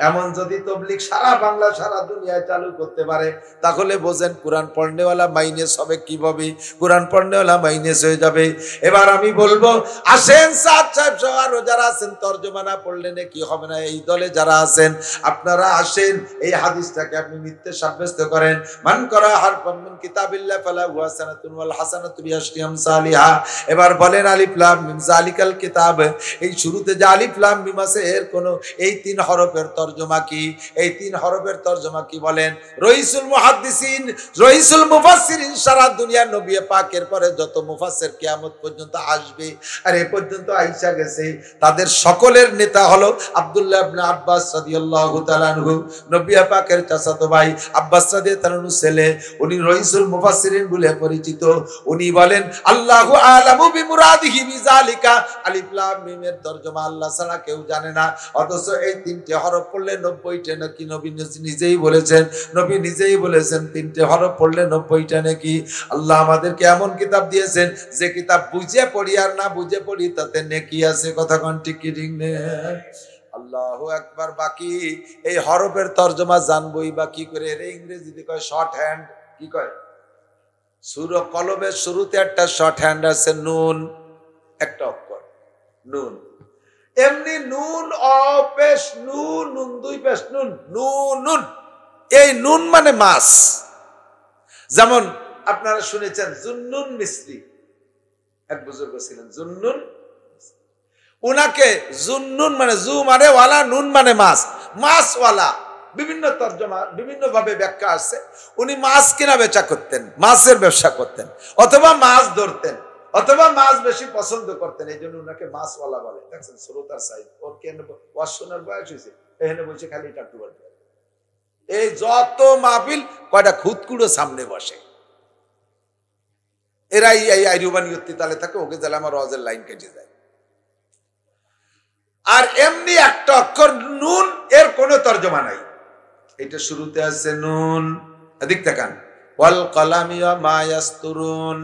এমন যদি তবলিগ সারা বাংলা সারা দুনিয়ায় চালু করতে পারে তাহলে বোঝেন কোরআন পড়নেওয়ালা মাইনাস হবে কিভাবে, কোরআন পড়নেওয়ালা মাইনাস হয়ে যাবে। এবার আমি বলবো আসেন সাদ সাহেব সহ আরো যারা আছেন, তরজমা না পড়লে কি হবে না, এই দলে যারা আছেন আপনারা আসেন, এই হাদিসটাকে আপনি মিথ্যে সাব্যস্ত করেন। মান করা হারফাম মিন কিতাবিল্লাহ ফালাহু হাসানাতুন ওয়াল হাসানাতু বিআশরি আমসালিহা। এবার বলেন আলিফ লাম মিম যালিকাল কিতাব, এই শুরুতে যে আলিফ লাম মিম আছে এর কোনো এই 3 হরফের তরজমা কি? এই 3 হরফের তরজমা কি বলেন? রইসুল মুহাদ্দিসিন, রইসুল মুফাসসিরিন, সারা দুনিয়ার নবী পাকের পরে যত মুফাসসির কিয়ামত পর্যন্ত আসবে আর এ পর্যন্ত আইসা গেছে, তাদের সকলের নেতা হলো আব্দুল্লাহ ইবনে আব্বাস রাদিয়াল্লাহু তাআলা আনহু, নবী পাকের চাচাতো ভাই আব্বাস রাদিয়াল্লাহু তাআলার ছেলে। উনি রইসুল মুফাসসিরিন বলে পরিচিত। উনি বলেন আল্লাহু আলামু বিমুরাদিহি বিযালিকা, আলিফ লাম মিমের তরজমা আল্লাহ ছাড়া কেউ জানে না। অথচ এই 3টে হরফ পড়লে 90টা নাকি নবী নিজেই বলেছেন, নবী নিজেই বলেছেন 3টে হরফ পড়লে 90টা নাকি। আল্লাহ আমাদেরকে এমন কিতাব দিয়েছেন যে কিতাব বুঝে পড়ি আর না বুঝে পড়ি তাতে নেকি আছে। কথা কোন ঠিক কি ঠিক না? আল্লাহু আকবার। বাকি এই হরফের তরজমা জানবই বা কি করে? এর ইংরেজিতে কয় শর্ট হ্যান্ড। কি কয়? সূরা কলমের শুরুতে একটা শর্ট হ্যান্ড আছে, নুন, একটা অক্ষর নুন। এমনি নুন অপেশ নুন, নুন দুই পেশ নুন, নুন নুন। এই নুন মানে মাছ। যেমন আপনারা শুনেছেন জুন্নুন মিসরি, এক বুজুর্গ ছিলেন জুন্নুন, উনাকে জুন্নুন মানে জু মানে ওয়ালা, নুন মানে মাছ, মাছওয়ালা। বিভিন্ন তরজমা বিভিন্ন ভাবে ব্যাখ্যা আছে। উনি মাছ কিনা বেচা করতেন, মাছের ব্যবসা করতেন, অথবা মাছ ধরতেন, অথবা মাছ বেশি পছন্দ করতেন, এই জন্য উনাকে মাছওয়ালা বলে। দেখছেন শ্রোতার সাইড ওর কেন ওয়াজ শোনার বয়স হয়েছে, এখানে বলছে খালি টাটু বাটু। এই যত মাহফিল কয়টা খুদকুড়ো সামনে বসে, এরাই এই আইরুবানিয়ত্তি তালে থাকে, ওকে জালে আমার রজের লাইন কেটে যায়। আর এমনি একটা অক্ষর নুন, এর কোনো তরজমা নাই। এটা শুরুতে আছে নুন, এদিক তাকান, ওয়াল কলামি ওয়া মা ইয়াসতুরুন।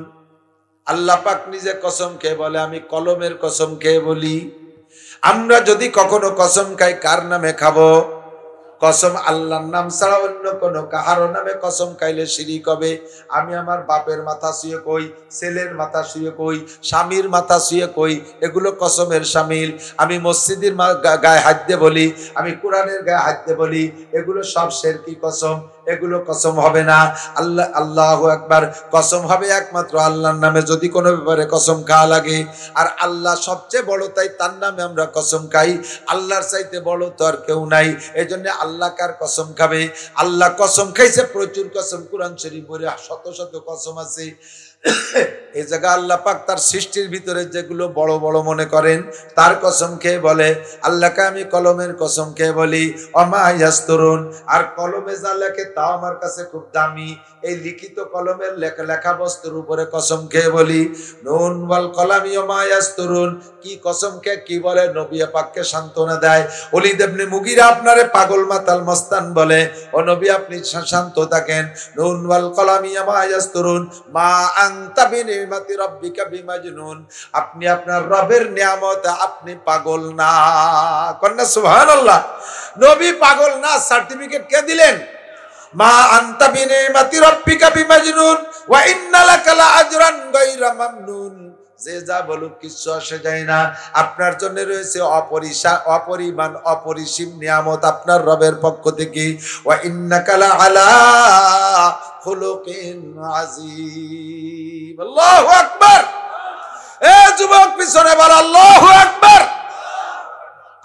আল্লাহ পাক নিজে কসম খেয়ে বলে, আমি কলমের কসম খেয়ে বলি। আমরা যদি কখনো কসম খাই কার নামে খাবো? কসম আল্লাহর নাম ছাড়া অন্য কোনো কাহারো নামে কসম খাইলে শিরিক হবে। আমি আমার বাপের মাথা শুয়ে কই, ছেলের মাথা শুয়ে কই, স্বামীর মাথা শুয়ে কই, এগুলো কসমের শামিল। আমি মসজিদের গায়ে হাত দিয়ে বলি, আমি কোরআনের গায়ে হাত দিয়ে বলি, এগুলো সব শিরকি কসম, এগুলো কসম হবে না। আল্লাহ আল্লাহু আকবার। কসম হবে একমাত্র আল্লাহর নামে যদি কোনো ব্যাপারে কসম খাওয়া লাগে। আর আল্লাহ সবচেয়ে বড়, তাই তার নামে আমরা কসম খাই। আল্লাহর চাইতে বড় তো আর কেউ নাই, এই জন্য আল্লাহ কার কসম খাবে? আল্লাহ কসম খাইছে প্রচুর কসম, কোরআন শরীফ বলে শত শত কসম আছে। এই জায়গা আল্লাহ পাক তার সৃষ্টির ভিতরে যেগুলো বড় বড় মনে করেন তার কসম খেয়ে বলে, আল্লাহকে আমি কলমের কসম খেয়ে বলি ওমা ইয়াসতুরুন। আর কলমে যা লেখে তা আমার কাছে খুব দামি। এই লিখিত কলমের লেখা বস্তুর উপরে কসম খেয়ে বলি, নুন ওয়াল কলামি ওমা ইয়াসতুরুন। কি কসম খেয়ে কি বলে? নবী পাককে সান্ত্বনা দেয়। ওলীদ ইবনে মুগীরা আপনারে পাগল মাতাল মস্তান বলে, ও নবী আপনি শান্ত থাকেন। নুন ওয়াল কলামি ওমা ইয়াসতুরুন মা আনতা বিনিমাতি রাব্বিকা বিমাজনুন। আপনি আপনার রবের নিয়ামত, আপনি পাগল না। কন্যা সুবহানাল্লাহ। নবী পাগল না, সার্টিফিকেট কে দিলেন? মা আনতা বিনিমাতি রাব্বিকা বিমাজনুন ওয়া ইন্না লাকা লাআজরান গায়রা মামনুন। যে যা বলুক কিছু আসে যায় না, আপনার জন্য রয়েছে অপরিমাণ অপরিসীম নিয়ামত আপনার রবের পক্ষ থেকে। ওয়া ইন্নাকা লাআলা খুলুকিন আযীম। আল্লাহু আকবার। এ যুবক পিছনে বল আল্লাহু আকবার।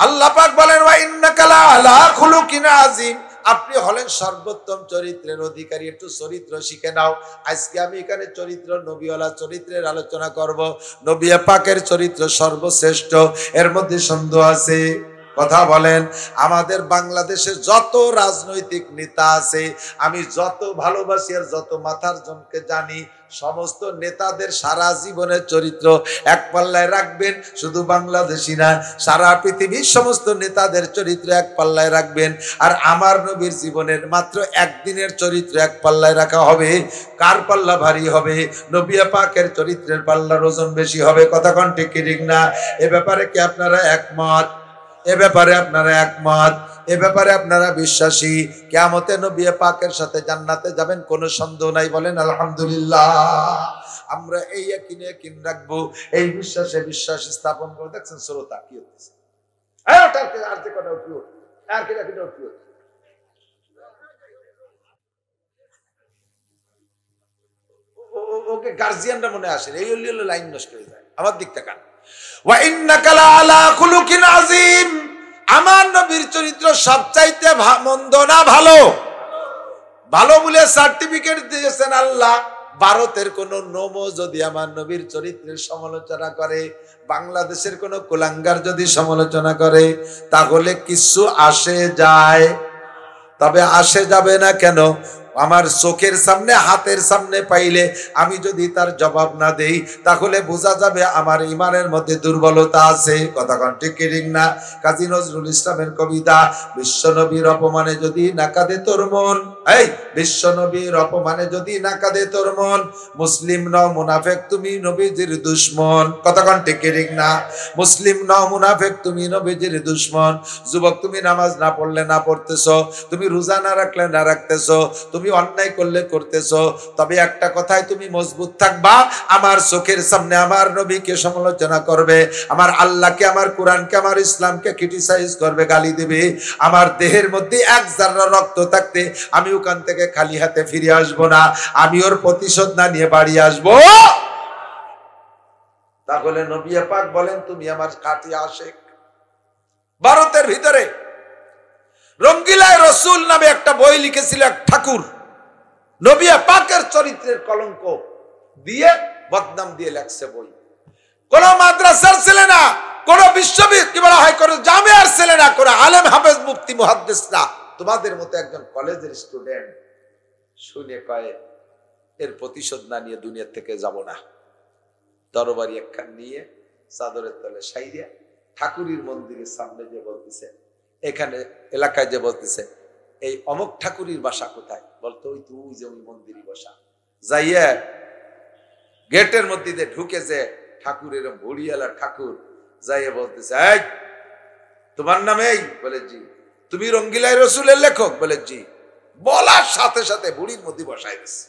আল্লাহ পাক বলেন ওয়া ইন্নাকা লাআলা খুলুকিন আযীম। আপনি হলেন সর্বোত্তম চরিত্রের অধিকারী। একটু চরিত্র শিখে নাও। আজকে আমি এখানে চরিত্র, নবীওয়ালা চরিত্রের আলোচনা করব। নবী পাকের চরিত্র সর্বশ্রেষ্ঠ, এর মধ্যে সন্দেহ আছে? কথা বলেন। আমাদের বাংলাদেশে যত রাজনৈতিক নেতা আছে, আমি যত ভালোবাসি আর যত মাথার জনকে জানি, সমস্ত নেতাদের সারা জীবনের চরিত্র এক পাল্লায় রাখবেন। শুধু বাংলাদেশি না, সারা পৃথিবীর সমস্ত নেতাদের চরিত্র এক পাল্লায় রাখবেন। আর আমার নবীর জীবনের মাত্র একদিনের চরিত্র এক পাল্লায় রাখা হবে। কার পাল্লা ভারী হবে? নবী পাকের চরিত্রের পাল্লার ওজন বেশি হবে। কথা কোন ঠিক কি ঠিক না? এ ব্যাপারে কি আপনারা একমত? এ ব্যাপারে আপনারা একমত? এ ব্যাপারে আপনারা বিশ্বাসী? কিয়ামতে নবী পাকের সাথে জান্নাতে যাবেন, কোনো সন্দেহ নাই। বলেন আলহামদুলিল্লাহ। আমরা এই ইয়াকিন রাখবো, এই বিশ্বাসে বিশ্বাস স্থাপন করে। দেখছেন শ্রোতা কি হচ্ছে? আর যে কথা উঠিও, আর কি রাখি উঠিও। ওকে গার্জিয়ানরা মনে আসেন, এই হলো লাইন নষ্ট হয়ে যায়। আমার দিক তাকান। ওয়া ইন্নাকা লাআলা খুলুকিন আযীম। আমার নবীর চরিত্র সবচাইতে মন্দ না ভালো? ভালো বলে সার্টিফিকেট দিয়েছেন আল্লাহ। ভারতের কোন নোমো যদি আমার নবীর চরিত্রের সমালোচনা করে, বাংলাদেশের কোন কুলাঙ্গার যদি সমালোচনা করে, তাহলে কিছু আসে যায়? তবে আসে যাবে না কেন? আমার চোখের সামনে, হাতের সামনে পাইলে আমি যদি তার জবাব না দেই, তাহলে বোঝা যাবে আমার ঈমানের মধ্যে দুর্বলতা আছে। কথা কোন ঠিক কি ঠিক না? কাজী নজরুল ইসলামের কবিতা, বিশ্বনবীর অপমানে যদি না কাঁদে তোর মন, এই বিশ্বনবীর অপমানে যদি না কাঁদে তোর মন, মুসলিম নও মুনাফিক তুমি নবীজির দুশমন। কথা কোন ঠিক কি ঠিক না? মুসলিম নও মুনাফিক তুমি নবীজির দুশমন। যুবক, তুমি নামাজ না পড়লে না পড়তেছো, তুমি রোজা না রাখলে না রাখতেছো, তুমি অন্যায় করলে করতেছো, তবে একটা কথাই তুমি মজবুত থাকবা, আমার চোখের সামনে আমার নবীকে সমালোচনা করবে, আমার আল্লাহকে, আমার কোরআনকে, আমার ইসলামকে ক্রিটিসাইজ করবে, গালি দিবে। আমার দেহের মধ্যে এক জাররা রক্ত থাকতে আমি ওখান থেকে খালি হাতে ফিরে আসবো না, আমি ওর প্রতিশোধ না নিয়ে বাড়ি আসবো। তাহলে নবী পাক বলেন, তুমি আমার খাঁটি আশিক। ভারতের ভিতরে রঙ্গিলায় রসুল নামে একটা বই লিখেছিল এক ঠাকুর, নবী পাকের চরিত্রের কলঙ্ক দিয়ে, বদনাম দিয়ে লেখছে বই। কোন মাদ্রাসার ছেলে না, কোন বিশ্ববিদ্যালয় কি বলা হয়, কোন জামিয়ার ছেলে না, কোন আলেম হাফেজ মুফতি মুহাদ্দিস না, তোমাদের মতো একজন কলেজের স্টুডেন্ট শুনে কয়, এর প্রতিশোধ না নিয়ে দুনিয়া থেকে যাব না। তরবারি একখান নিয়ে চাদরের তলে সাইরিয়া ঠাকুরের মন্দিরের সামনে যে বলতেছে, এখানে এলাকায় যে বলতেছে, এই অমুক ঠাকুরের বাসা কোথায়? বলতো ওই তুই যে ওই মন্দিরই বসা। যাইয়া গেটের মধ্যে দিয়ে ঢুকে যে ঠাকুরের ভড়িয়ালা ঠাকুর যাইয়া বলতেছে, এই তোমার নাম এই? বলে জি। তুমি রঙ্গিলাই রসুলের লেখক? বলে জি। বলার সাথে সাথে বুড়ির মধ্যে বসাই দিচ্ছে।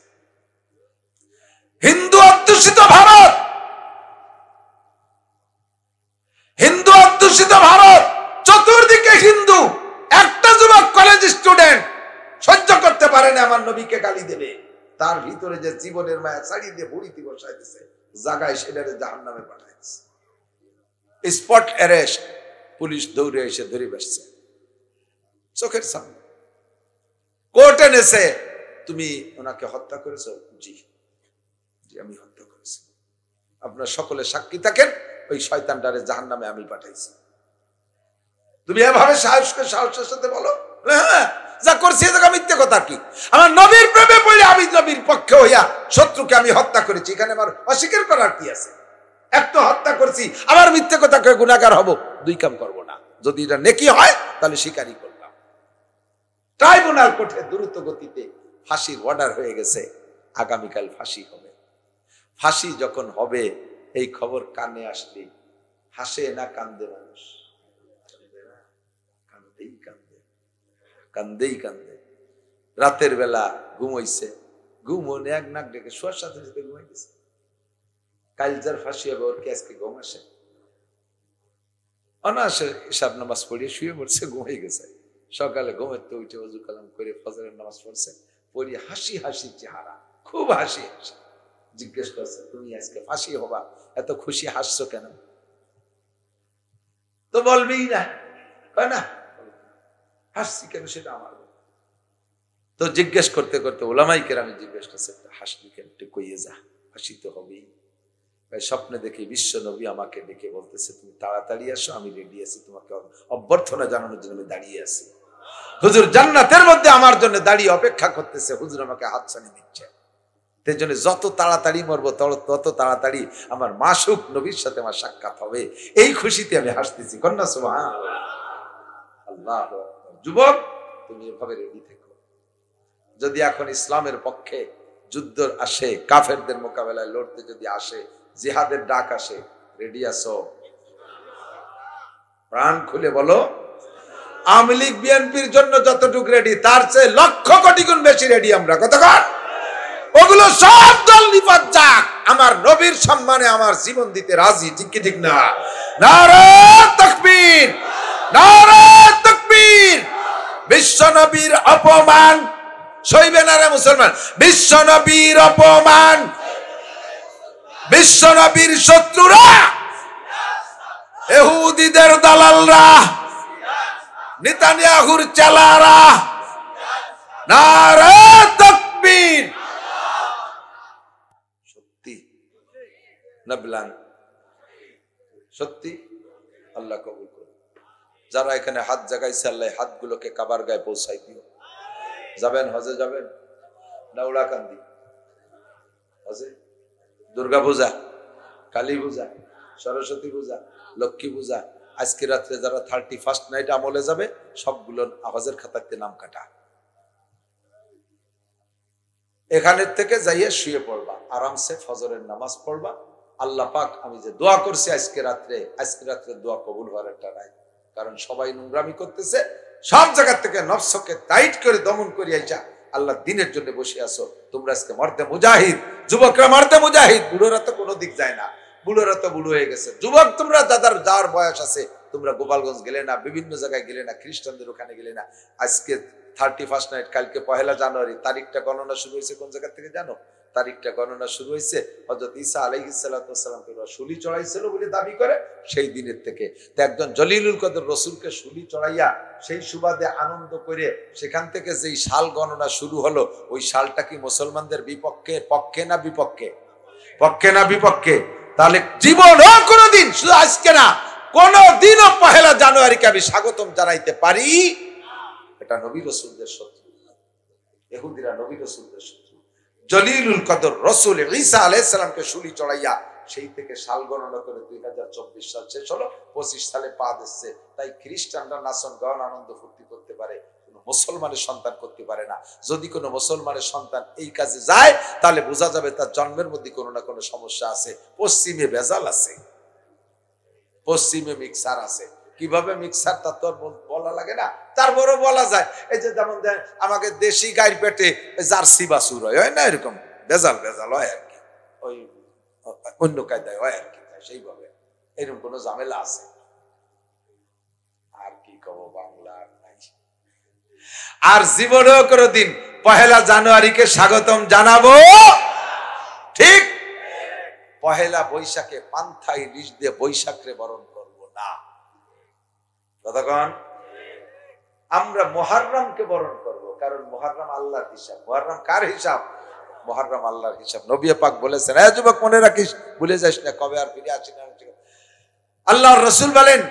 হিন্দু অধ্যুষিত ভারত, হিন্দু অধ্যুষিত ভারত, চতুর্দিকে হিন্দু। একটা যুবক কলেজ স্টুডেন্ট সহ্য করতে পারে না আমার নবীকে গালি দেবে, তার ভিতরে যে জীবনের মায়া ছাড়িয়ে দিয়ে বুড়িতে বসাই দিছে, জায়গায় সেটারে জাহান্নামে পাঠাই দিছে। স্পট অ্যারেস্ট, পুলিশ দৌড়ে এসে ধরে বসছে চোখের সামনে। কোর্টে নেছে, তুমি ওনাকে হত্যা করেছো? জি জি, আমি হত্যা করেছি। আপনার সকলে সাক্ষী থাকেন, ওই শয়তানটারে জাহান্নামে আমি পাঠাইছি। তুমি এভাবে সাহসের সাথে বলো, হ্যাঁ যা করছি মিথ্যে কথা কি? আমার নবীর প্রেমে পড়ে আমি নবীর পক্ষে হইয়া শত্রুকে আমি হত্যা করেছি, এখানে আমার অস্বীকার করার কি আছে? এক তো হত্যা করছি, আবার মিথ্যে কথা কয়ে গুনাহগার হব, দুই কাম করবো না। যদি এটা নেকি হয় তাহলে স্বীকারই করলাম। ট্রাইব্যুনাল কোর্টে দ্রুত গতিতে ফাঁসির অর্ডার হয়ে গেছে, আগামীকাল ফাঁসি হবে। ফাঁসি যখন হবে, এই খবর কানে আসলে হাসে না কান্দে মানুষ? কান্দেই কান্দে, কান্দেই কান্দে। রাতের বেলা ঘুমাইছে, ঘুমনে এক নাক ডেকে শোয়ার সাথে সাথে ঘুমাই গেছে। কাল যার ফাঁসি হবে, ওর কি আজকে ঘুম আসে? অনায়াসে ইশার নামাজ পড়িয়ে শুয়ে পড়ছে, ঘুমাই গেছে। সকালে ঘুমাইতে উঠে ওযু কালাম করে ফজরের নামাজ পড়ছে, পড়িয়ে হাসি হাসি চেহারা, খুব হাসি হাসি। জিজ্ঞেস করছে, তুমি আজকে ফাঁসি হবা, এত খুশি হাসছো কেন? তো বলবেই না, কয় না হাসছি কেন সেটা আমার। তো জিজ্ঞেস করতে করতে ওলামাই কেরামে জিজ্ঞেস করছে, হাসলি কেন? কইয়ে যা, হাসি তো হবেই। স্বপ্নে দেখি বিশ্ব নবী আমাকে ডেকে বলতেছে, তুমি তাড়াতাড়ি আসো, আমি রেডি আছি, তোমাকে অভ্যর্থনা জানানোর জন্য আমি দাঁড়িয়ে আছি। হুজুর জান্নাতের মধ্যে আমার জন্য দাঁড়িয়ে অপেক্ষা করতেছে, হুজুর আমাকে হাতছানি দিচ্ছে। সেই জন্য যত তাড়াতাড়ি মরবো তত তাড়াতাড়ি আমার মাসুক নবীর সাথে আমার সাক্ষাৎ হবে, এই খুশিতে আমি হাসতেছি। কন্যা সুবহানাল্লাহ। আল্লাহ যুবক, তুমি এভাবে রেডি থেকো। যদি এখন ইসলামের পক্ষে যুদ্ধ আসে, কাফেরদের মোকাবেলায় লড়তে যদি আসে, জিহাদের ডাক আসে, রেডি আছো? প্রাণ খুলে বলো। আওয়ামী লীগ বিএনপির জন্য যতটুকু রেডি, তার চেয়ে লক্ষ কোটি গুণ বেশি রেডি আমরা। কতক্ষণ? ওগুলো সব দল নিপাত যাক, আমার নবীর সম্মানে আমার জীবন দিতে রাজি। ঠিক কি ঠিক না? নারে তাকবীর, নারে তাকবীর। বিশ্ব নবীর অপমান সইবে না রে মুসলমান। বিশ্ব নবীর অপমান, বিশ্ব নবীর শত্রুরা, ইহুদিদের দালালরা, নেতানিয়াহুর চালারা, নারে তাকবীর। সত্যি না বলেন? সত্যি। আল্লাহ কবুল করুন। যারা এখানে হাত জাগাইছে, আল্লাহ হাতগুলোকে কাবার গায়ে পৌঁছাই দিও। যাবেন হজে, যাবেন না উড়াকান্দি? হজে, দুর্গা পূজা, কালী পূজা, সরস্বতী পূজা, লক্ষ্মী পূজা, আজকে রাত্রে যারা 31st নাইট আমলে যাবে, সবগুলোর হজের খাতাতে নাম কাটা। এখানের থেকে যাইয়ে শুয়ে পড়বা, আরামসে ফজরের নামাজ পড়বা। আল্লাহ পাক আমি যে দোয়া করছি আজকে রাত্রে দোয়া কবুল হওয়ার একটা রায়। কারণ সবাই নোংরামি করতেছে, সব জায়গা থেকে নফসকে টাইট করে দমন করে আইসা আল্লাহ দিনের জন্য বসে আসো। তোমরা আজকে মর্দে মুজাহিদ, যুবকরা মর্দে মুজাহিদ। বুড়োরা তো কোনো দিক যায় না, বুড়োরা তো বুড়ো হয়ে গেছে। যুবক তোমরা যার বয়স আছে, তোমরা গোপালগঞ্জ গেলে না, বিভিন্ন জায়গায় গেলে না, খ্রিস্টানদের ওখানে গেলে না। আজকে 31st নাইট, কালকে 1 জানুয়ারি। তারিখটা গণনা শুরু হয়েছে কোন জায়গা থেকে জানো? তারিখটা গণনা শুরু হয়েছে হযরত ঈসা আলাইহিস সালামকে শুলি চড়াইছিল বলে দাবি করে সেই দিনের থেকে। তো একজন জলিলুল কদর রাসূলকে শুলি চড়াইয়া সেই সুবাদে আনন্দ করে সেখান থেকে যেই সাল গণনা শুরু হলো, ওই সালটা কি মুসলমানদের বিপক্ষে, পক্ষে না বিপক্ষে? পক্ষে না বিপক্ষে? তাহলে জীবনও কোনোদিন, শুধু আজকে না, কোনদিনও 1 জানুয়ারিকে আমি স্বাগতম জানাইতে পারি? এটা নবী রাসূলদের শত্রু, ইহুদিরা নবী রাসূলদের শত্রু। জলিলুল কদর রাসূল ঈসা আলাইহিস সালামকে শুলি চড়াইয়া সেই থেকে সাল গণনা করে 2024 সাল শেষ হলো, 25 সালে পা দিচ্ছে। তাই খ্রিস্টানরা নাচন গান আনন্দ ফুর্তি করতে পারে, কোনো মুসলমানের সন্তান করতে পারে না। যদি কোনো মুসলমানের সন্তান এই কাজে যায়, তাহলে বোঝা যাবে তার জন্মের মধ্যে কোনো না কোনো সমস্যা আছে। পশ্চিমে ভেজাল আছে, পশ্চিমে মিক্সার আছে। কিভাবে মিক্সার তা তো বলা লাগে না, তারপরও বলা যায়। এই যে যেমন আমাকে দেশি গাইর পেটে জার্সি বাছুর হয় না, এরকম ভেজাল হয় আর কি, ওই অন্য কায়দায় হয় আর কি, সেইভাবে এরকম কোন ঝামেলা আছে। আর কি কব, বাংলা নাই। আর জীবনেও কোনোদিন 1 জানুয়ারিকে স্বাগতম জানাবো? ঠিক 1 বৈশাখে পান্থাই লিশ দিয়ে বৈশাখে বরণ করবো না। ততক্ষণ আমরা মুহররমকে বরণ করব, কারণ মুহররম আল্লাহর হিসাব। মুহররম কার হিসাব? মুহররম আল্লাহর হিসাব। নবী পাক বলেছেন, এ যুবক মনে রাখিস, ভুলে যাস না, কবে আর ফিরে আসি না। আল্লাহর রাসূল বলেন,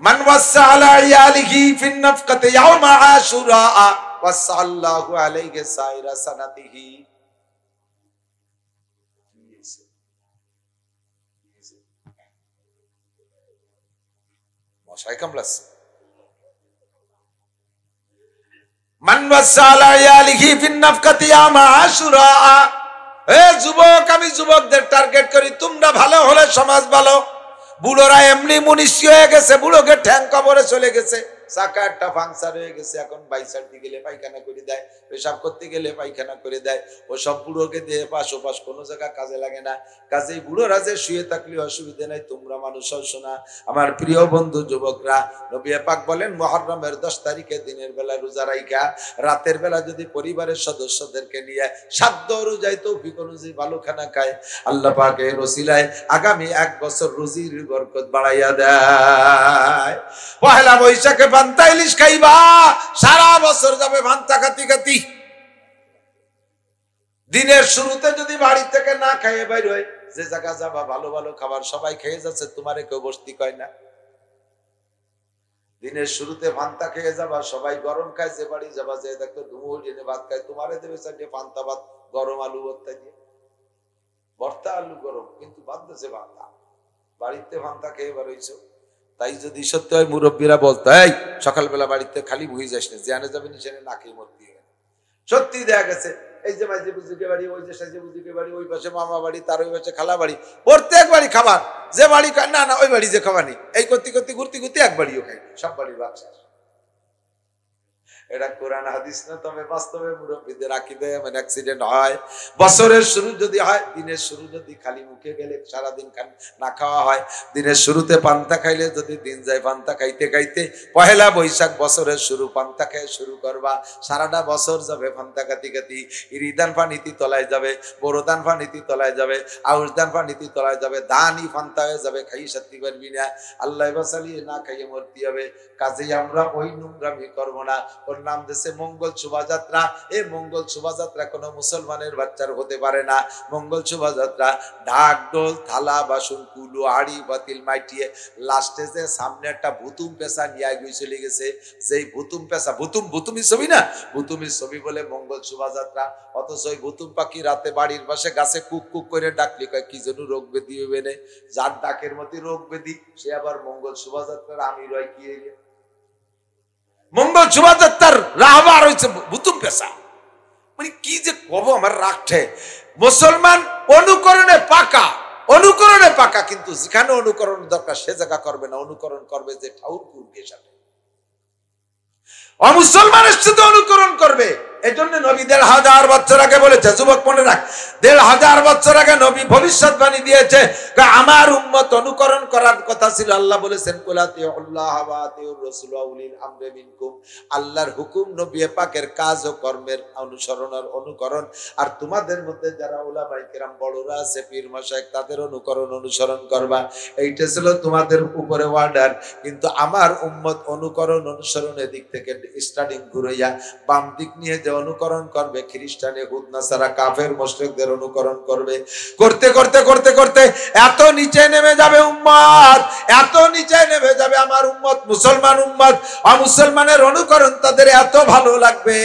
মান ওয়াসা আলা ইয়ালিহি ফিন নাফকাতি ইয়াউমা আশুরা ওয়াসাল্লাহু আলাইহি সাইরা সানাতিহি। মশাই কামড়াচ্ছে। মান ওয়াসা আলা ইয়ালিহি ফিন নাফকাতি ইয়াউমা আশুরা। হে যুবক, আমি যুবকদের টার্গেট করি, তোমরা ভালো হলে সমাজ ভালো। বুড়োরা এমনি মুনিশি হয়ে গেছে, বুড়োকে ঠ্যাং কবরে চলে গেছে, চাকা একটা পাংচার হয়ে গেছে, এখন বাইসারতে গেলে পায়খানা করে দেয়, পেশাব করতে গেলে পায়খানা করে দেয়। ও সব বুড়োকে দিয়ে পাশ ওপাশ কোনো জায়গা কাজে লাগে না। কাজেই বুড়োরা যে শুয়ে থাকলে অসুবিধা নাই, তোমরা মানুষ শোনা। আমার প্রিয় বন্ধু যুবকরা, নবী পাক বলেন, মুহররমের 10 তারিখে দিনের বেলা রোজা রাইখা রাতের বেলা যদি পরিবারের সদস্যদেরকে নিয়ে সাধ্য অনুযায়ী তৌফিক অনুযায়ী ভালো খানা খায়, আল্লাহ পাকের ওসিলায় আগামী 1 বছর রুজির বরকত বাড়াইয়া দেয়। 1 বৈশাখে ভান্তা ইলিশ খাইবা, সারা বছর যাবে ভান্তা খাতি খাতি। দিনের শুরুতে যদি বাড়ি থেকে না খাইয়ে বাইর হয়, যে জায়গা যাবা ভালো ভালো খাবার সবাই খেয়ে যাচ্ছে, তোমারে কেউ বসতি কয় না। দিনের শুরুতে পান্তা খেয়ে যাবা, সবাই গরম খায়, যে বাড়ি যাবা যে দেখো ডুমুর জেনে ভাত খায়, তোমারে দেবে চারটে পান্তা ভাত গরম আলু ভর্তা দিয়ে, ভর্তা আলু গরম, কিন্তু ভাত দেশে পান্তা, বাড়িতে পান্তা খেয়ে বেরোইছো। তাই যদি সত্যি হয় মুরব্বীরা বলতো এই সকালবেলা বাড়িতে খালি বই যাস না, জানে যাবে না সেনে না খেয়ে মরতে গেলে। সত্যি দেখা গেছে এই যে মাঝে বুঝিকে বাড়ি, ওই যে সাইজে বুঝিকে বাড়ি, ওই পাশে মামা বাড়ি, তার ওই পাশে খালা বাড়ি, প্রত্যেক বাড়ি খাবার, যে বাড়ি খায় না না ওই বাড়ি যে খাবার নেই, এই করতে করতে ঘুরতে ঘুরতে এক বাড়িও খাই, সব বাড়ির বাচ্চা। এটা কোরআন হাদিস না, তবে বাস্তবে মুরব্বীদের আকিদে এমন অ্যাক্সিডেন্ট হয়। বছরের শুরু যদি হয়, দিনের শুরু যদি খালি মুখে গেলে সারাদিন না খাওয়া হয়, দিনের শুরুতে পান্তা খাইলে যদি দিন যায় পান্তা খাইতে খাইতে, পহেলা বৈশাখ বছরের শুরু পান্তা খেয়ে শুরু করবা, সারাটা বছর যাবে পান্তা খাতি খাতি, ইরিদান পানিতি তলায় যাবে, বোরোদান পানিতি তলায় যাবে, আউশদান পানিতি তলায় যাবে, ধানই পান্তা হয়ে যাবে, খাই সাথী পারবি না, আল্লাহ বাসালি না খাইয়ে মরতে হবে। কাজেই আমরা ওই নোংরামি করবো না। ওর নাম দিয়েছে মঙ্গল শোভাযাত্রা। এই মঙ্গল শোভাযাত্রা কোনো মুসলমানের বাচ্চার হতে পারে না। মঙ্গল শোভাযাত্রা ঢাক ঢোল থালা বাসন কুলো হাড়ি বাতিল মাইটিয়ে লাস্টে যে সামনে একটা ভুতুম পেশা নিয়ে গিয়ে চলে গেছে, যেই ভুতুম পেশা, ভুতুমি ছবি না, ভুতুমি ছবি বলে মঙ্গল শোভাযাত্রা। অথচ ওই ভুতুম পাখি রাতে বাড়ির পাশে গাছে কুক কুক করে ডাকলি কয় কি যেন রোগ ব্যাধি হবে না, যার ডাকের মধ্যে রোগ ব্যাধি সে আবার মঙ্গল শোভাযাত্রার আমির হয় কি এরিয়া। মঙ্গল শোভাযাত্রার রাহবার হয়েছে ভুতুম পেশা। মানে কি যে কব আমার রাখছে। মুসলমান অনুকরণে পাকা, অনুকরণে পাকা, কিন্তু যেখানে অনুকরণ দরকার সে জায়গা করবে না, অনুকরণ করবে যে ঠাকুরকে সাথে, অমুসলমানের সাথে অনুকরণ করবে। এই জন্য নবী ১৫০০ বছর আগে বলেছে, যুবক মনে রাখ, ১৫০০ বছর আগে নবী ভবিষ্যৎবাণী দিয়েছে, আমার উম্মত অনুকরণ করার কথা ছিল। আল্লাহ বলেছেন কুলাতিউল্লাহ ওয়া আতিউর রাসূল ওয়া উলিল আমরি মিনকুম, আল্লাহর হুকুম নবী পাকের কাজ ও কর্মের অনুসরণ আর অনুকরণ, আর তোমাদের মধ্যে যারা উলামায়ে কেরাম বড়রা আছে পীর মাশায়েখ তাদের অনুসরণ করবা। এইটা ছিল তোমাদের উপরে অর্ডার। কিন্তু আমার উম্মত অনুকরণ অনুসরণের দিক থেকে স্টার্টিং ঘুরাইয়া বাম দিক নিয়ে যে অনুকরণ করবে, খ্রিস্টান ইহুদ নাসারা কাফের মুশরিকদের অনুকরণ করবে, করতে করতে করতে করতে এত নিচে নেমে যাবে উম্মত, এত নিচে নেমে যাবে আমার উম্মত, মুসলমান উম্মত, অমুসলমানের অনুকরণ তাদের এত ভালো লাগবে।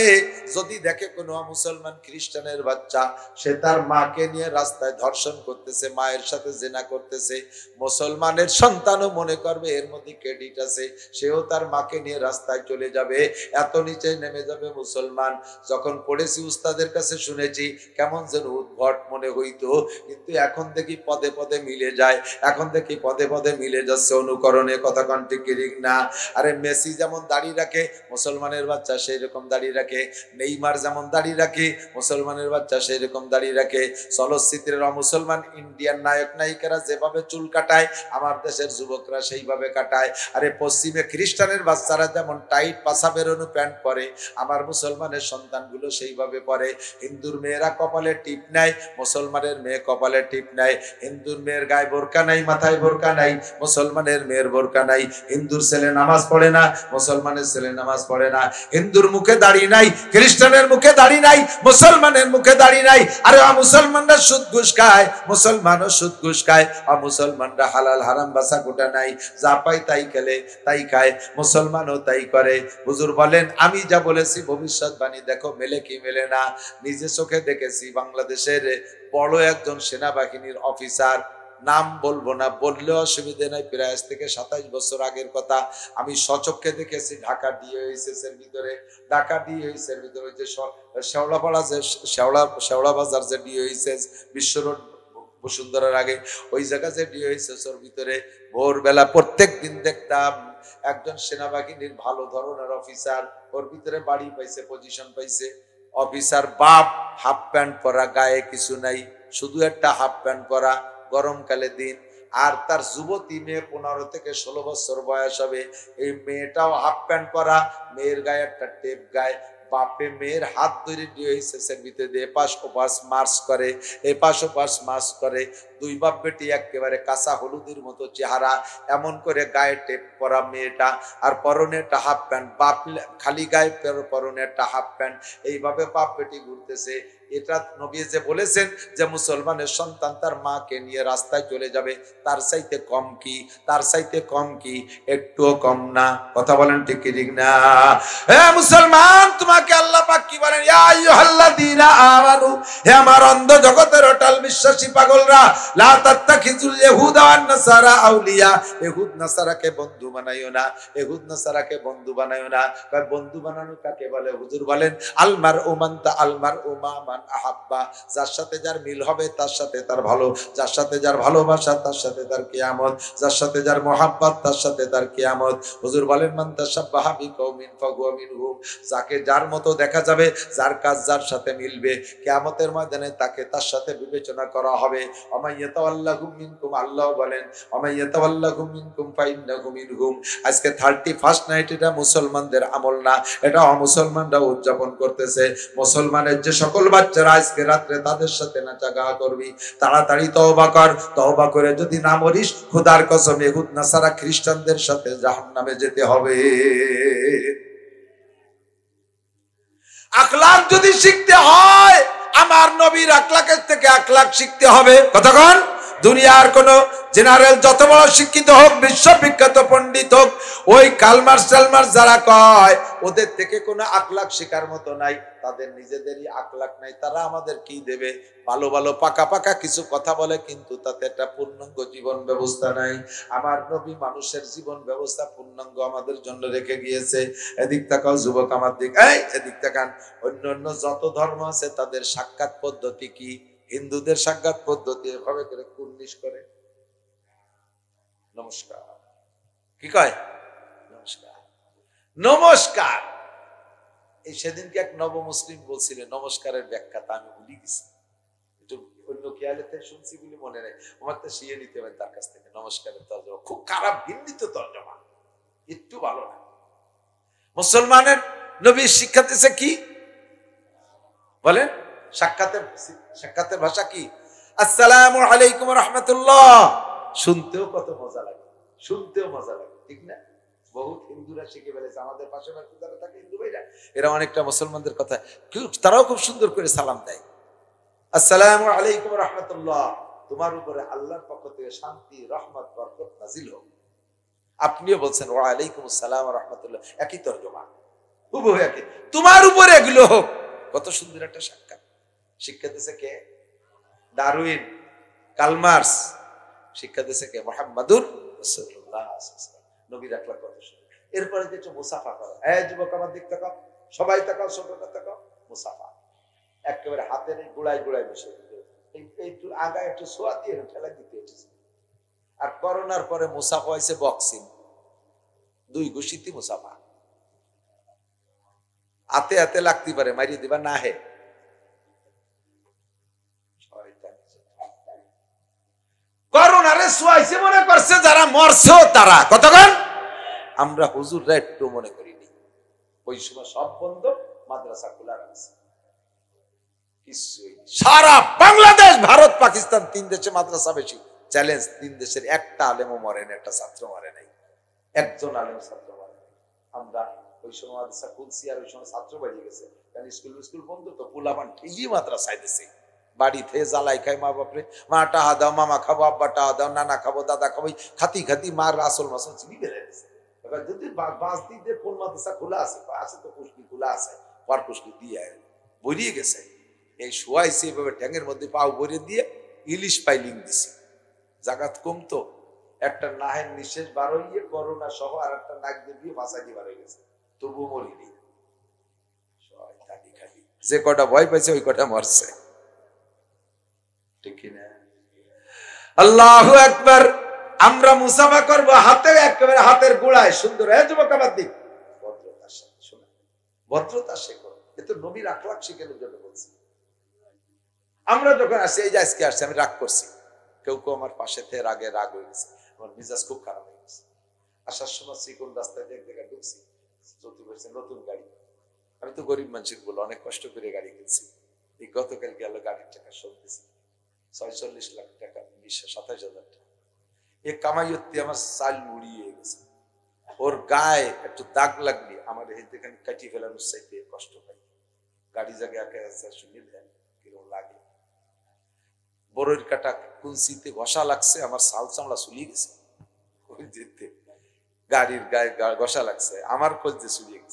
যদি দেখে কোনো মুসলমান খ্রিস্টানের বাচ্চা সে তার মাকে নিয়ে রাস্তায় ধর্ষণ করতেছে, মায়ের সাথে জিনা করতেছে, মুসলমানের সন্তানও মনে করবে এর মধ্যে ক্রেডিট আছে, সেও তার মাকে নিয়ে রাস্তায় চলে যাবে। এত নিচে নেমে যাবে মুসলমান। যখন পড়েছি উস্তাদের কাছে শুনেছি কেমন যেন উদ্ভট মনে হইতো, কিন্তু এখন দেখি পদে পদে মিলে যায়, এখন দেখি পদে পদে মিলে যাচ্ছে অনুকরণে। কথা কোন ঠিক না? আরে মেসি যেমন দাড়ি রাখে মুসলমানের বাচ্চা সেই রকম দাড়ি রাখে, নেইমার যেমন দাড়ি রাখে মুসলমানের বাচ্চা সেই রকম দাড়ি রাখে, চলচ্চিত্রের মুসলমান ইন্ডিয়ান নায়ক নায়িকারা যেভাবে চুল কাটায় আমার দেশের যুবকরা সেইভাবে কাটায়। আরে পশ্চিমে খ্রিস্টানের বাচ্চারা যেমন টাইট পাছা বেরোনো প্যান্ট পরে আমার মুসলমানের সন্তানগুলো সেইভাবে পরে। হিন্দুর মেয়েরা কপালে টিপ নেয়, মুসলমানের মেয়ে কপালে টিপ নেয়। হিন্দুর মেয়ের গায়ে বোরকা নাই, মাথায় বোরকা নাই, মুসলমানের মেয়ের বোরকা নাই। হিন্দুর ছেলে নামাজ পড়ে না, মুসলমানের ছেলে নামাজ পড়ে না। হিন্দুর মুখে দাড়ি নাই, খ্রিস্টানের মুখে দাড়ি নাই, মুসলমানের মুখে দাড়ি নাই। আরে মুসলমানরা সুদ ঘুষ খায়, মুসলমানও সুদ ঘুষ খায়। মুসলমানরা হালাল হারাম বাসা গোটা নাই, যা পায় তাই খেলে তাই খায়, মুসলমানও তাই করে। হুজুর বলেন আমি যা বলেছি ভবিষ্যৎবাণী দেখো মেলে কি মেলে না। নিজে চোখে দেখেছি বাংলাদেশের বড় একজন সেনাবাহিনীর অফিসার, নাম বলবো না, বললেও অসুবিধে নাই, প্রায় আজ থেকে ২৭ বছর আগের কথা, আমি সচক্ষে দেখেছি ঢাকা ডিওএইচএস এর ভিতরে, ঢাকা ডিওএইচএস এর ভিতরে যে শেওড়াপাড়া যে শেওড়া বাজার যে ডিওএইচএস বিশ্ব রোড বসুন্ধরার আগে ওই জায়গা যে ডিওএইচএস এর ভিতরে ভোরবেলা প্রত্যেক দিন দেখতাম একজন সেনাবাহিনীর ভালো ধরনের অফিসার, ওর ভিতরে বাড়ি পাইছে, পজিশন পাইছে। অফিসার বাপ হাফ প্যান্ট পরা, গায়ে কিছু নাই, শুধু একটা হাফ প্যান্ট পরা, গরমকালে দিন। আর তার যুবতী মেয়ে ১৫ থেকে ১৬ বছর বয়স হবে, এই মেয়েটাও হাফ প্যান্ট পরা, মেয়ের গায়ে একটা টেপ গায়ে। বাপে মেয়ের হাত ধরে ডিওএইচএস এর ভিতরে এপাশ ওপাশ মার্চ করে, এপাশ ওপাশ মার্চ করে। দুই বাপ বেটি একেবারে কাঁচা হলুদের মতো চেহারা, এমন করে গায়ে টেপ পরা মেয়েটা, আর পরনে একটা হাফ প্যান্ট, বাপ খালি গায়ে পরনে একটা হাফ প্যান্ট, এইভাবে বাপ বেটি ঘুরতেছে। এটা নবী যে বলেছেন যে মুসলমানের সন্তান তার মাকে নিয়ে রাস্তায় চলে যাবে, তার চাইতে কম কি? তার চাইতে কম কি? একটুও কম না। কথা বলেন ঠিক কি ঠিক না? হে মুসলমান, তোমাকে আল্লাহ পাক কি বলেন? ইয়া আইয়ুহাল্লাযীনা আমানু, হে আমার অন্ধ জগতের অটল বিশ্বাসী পাগলরা, লা তাত্তাখিযুল ইহুদা ওয়ান নাসারা আউলিয়া, ইহুদ নাসারাকে বন্ধু বানাইও না, ইহুদ নাসারাকে বন্ধু বানাইও না। কয় বন্ধু বানানো কাকে বলে? হুজুর বলেন আলমার উমান্তা আলমার উমা মান আহাব্বা, যার সাথে যার মিল হবে তার সাথে তার ভালো, যার সাথে যার ভালোবাসা তার সাথে তার কিয়ামত, যার সাথে যার মুহাব্বত তার সাথে তার কিয়ামত। হুজুর বলেন মান তাশাব্বাহা বিকওমিন ফাহুয়া মিনহুম, যাকে যার মতো দেখা যাবে, যার কাজ যার সাথে মিলবে, কিয়ামতের ময়দানে তাকে তার সাথে বিবেচনা করা হবে। ওয়া ইয়াতাওয়াল্লাহুম মিনকুম, আল্লাহ বলেন ওয়া ইয়াতাওয়াল্লাহুম মিনকুম ফাইন্নাহুম মিনহুম। আজকে 31st নাইট, এটা মুসলমানদের আমল না, এটা অমুসলমানরা উদযাপন করতেছে। মুসলমানের যে সকল বাচ্চারা আজকে রাত্রে তাদের সাথে নাচা গাওয়া করবি, তাড়াতাড়ি তওবা কর। তওবা করে যদি না মরিস, খোদার কসম ইহুদ নাসারা খ্রিস্টানদের সাথে জাহান্নামে যেতে হবে। আখলাক যদি শিখতে হয়, আমার নবীর আখলাকের থেকে আখলাক শিখতে হবে। কতক্ষণ? দুনিয়ার কোন জেনারেল যত বড় শিক্ষিত হোক, বিশ্ববিখ্যাত পণ্ডিত হোক, ওই কালমার্স টালমার্স যারা কয়, ওদের থেকে কোনো আখলাক শেখার মতো নাই, তাদের নিজেদেরই আখলাক নাই। তারা আমাদের কি দেবে? ভালো ভালো পাকা পাকা কিছু কথা বলে, কিন্তু তাতে একটা পূর্ণাঙ্গ জীবন ব্যবস্থা নাই। আমার নবী মানুষের জীবন ব্যবস্থা পূর্ণাঙ্গ আমাদের জন্য রেখে গিয়েছে। এদিক তাকাও যুবক, আমার দিক, এই এদিক তাকান। অন্য অন্য যত ধর্ম আছে তাদের সাক্ষাৎ পদ্ধতি কি? হিন্দুদের সাক্ষাৎ পদ্ধতি এভাবে করে কুর্নিশ করে, নমস্কার, কি কয়? নমস্কার নমস্কার। এই সেদিনকে এক নব মুসলিম বলছিলেন নমস্কারের ব্যাখ্যাটা আমি ভুলে গেছি, একটু অন্য খেয়ালেতে শুনছি বলে মনে নেই। আমার তো শিয়ে নিতে হবে তার কাছ থেকে। নমস্কারের তর্জমা খুব খারাপ, ভিন্নিত তর্জমা, একটু ভালো না। মুসলমানের নবী শিক্ষা দিয়েছে কি বলেন? সাক্ষাতের ভাষা কি? আসসালামু আলাইকুম রাহমাতুল্লাহ। শুনতেও কত মজা লাগে, শুনতেও মজা লাগে, ঠিক না? বহুত হিন্দুরা শিখে ফেলেছে। আমাদের পাশে যারা থাকে হিন্দু ভাইরা, এরা অনেকটা মুসলমানদের কথা, তারাও খুব সুন্দর করে সালাম দেয়। আসসালামু আলাইকুম রাহমাতুল্লাহ, তোমার উপরে আল্লাহর পক্ষ থেকে শান্তি, রহমত, বরকত নাজিল হোক। আপনিও বলছেন ওয়া আলাইকুম আসসালাম ওয়া রাহমাতুল্লাহ, একই তরজমা, হুবহু একই। তোমার উপরে এগুলো হোক। কত সুন্দর একটা সাক্ষাৎ। শিক্ষা দিয়েছে কে? Darwin, Chalmers. শিক্ষা দিয়েছে কে? মুহাম্মাদুর রাসূলুল্লাহ সাল্লাল্লাহু আলাইহি ওয়াসাল্লাম। নবীর আকলাক কত সুন্দর। এরপরে যেটা মুসাফা করা, এই যুবক আমার দিক তাকাও, সবাই তাকাও, ছোটটা তাকাও। মুসাফা একেবারে হাতের গোড়ায় গোড়ায় বসে একটু আগা একটু ছোঁয়া দিয়ে ঠেলা দিতে হচ্ছে। আর করোনার পরে মুসাফা হয়েছে বক্সিং, দুই ঘুষিতে মুসাফা। হাতে হাতে লাগতে পারে, মারিয়ে দিবা না হে। করোনারে ছোঁয়াইছে মনে করছে যারা মরছে তারা। কতক্ষণ? আমরা হুজুররা একটু মনে করিনি। ওই সময় সব বন্ধ, মাদ্রাসা খোলা আছে। সারা বাংলাদেশ, ভারত, পাকিস্তান, 3 দেশে মাদ্রাসা বেশি। চ্যালেঞ্জ, 3 দেশের একটা আলেমও মরে না, একটা ছাত্র মরে নাই, একজন আলেম ছাত্র মরে নাই। আমরা ওই সময় মাদ্রাসা খুলছি, আর ওই সময় ছাত্র বাড়িয়ে গেছে, কারণ স্কুল বন্ধ তো, পোলাপান ঠিকই মাদ্রাসায় দিছে। বাড়িতে জ্বালাই খাই মা বাপরে, মা টাহা দাও, মামা খাবো, আব্বা টাহা দাও, নানা খাবো, দাদা খাবো, খাতি খাতি মার আসল মাসল চিনি বেড়ে গেছে। এবার যদি 5 দিন দিয়ে কোন মাদ্রাসা খোলা আছে, আছে তো কুশলি খোলা আছে, পর কুশলি দিয়ে বরিয়ে গেছে। এই শোয়াইছে এভাবে ট্যাঙের মধ্যে পাও ভরে দিয়ে ইলিশ পাইলিং দিছি। জাগাত কমতো, একটা নাহের নিঃশেষ বার হইয়ে করোনা সহ আর একটা নাক দিয়ে ফাঁসাকি বার হয়ে গেছে, তবু মরিনি। যে কটা ভয় পাইছে ওই কটা মরছে, ঠিক না? আল্লাহু আকবার। আমরা মুসাফা করবো হাতে, একেবারে হাতের গোড়ায় সুন্দর। যুবক আমার দিক, ভদ্রতার সাথে শোনা, ভদ্রতা শেখো। এ তো নবীর আখলাক শিখানোর জন্য বলছি। আমরা যখন আসছি, এই যে আজকে আসছি, আমি রাগ করছি, কেউ কেউ আমার পাশে থেকে রাগে রাগ হয়ে গেছে, আমার মিজাজ খুব খারাপ হয়ে গেছে। আসার সময় শ্রীকোণ রাস্তায় এক জায়গায় ঢুকছি, নতুন গাড়ি। আমি তো গরিব মানুষের বলে অনেক কষ্ট করে গাড়ি কিনছি। এই গতকাল গেল গাড়ির টাকা শোধ দিছি, 46 লাখ টাকা 27,000 টাকা। এ কামাই হতে আমার চাল মুড়িয়ে গেছে। ওর গায়ে একটু দাগ লাগলে আমার এখানে কাটিয়ে ফেলানোর চাইতে কষ্ট পাই। গাড়ি জায়গায় একা একা শুনে দেন কিরকম লাগে। বড়ের কাটা কুলসিতে ঘষা লাগছে, আমার সাল চামড়া চুলিয়ে গেছে। গাড়ির গায়ে ঘষা লাগছে, আমার কলজে চুলিয়ে গেছে।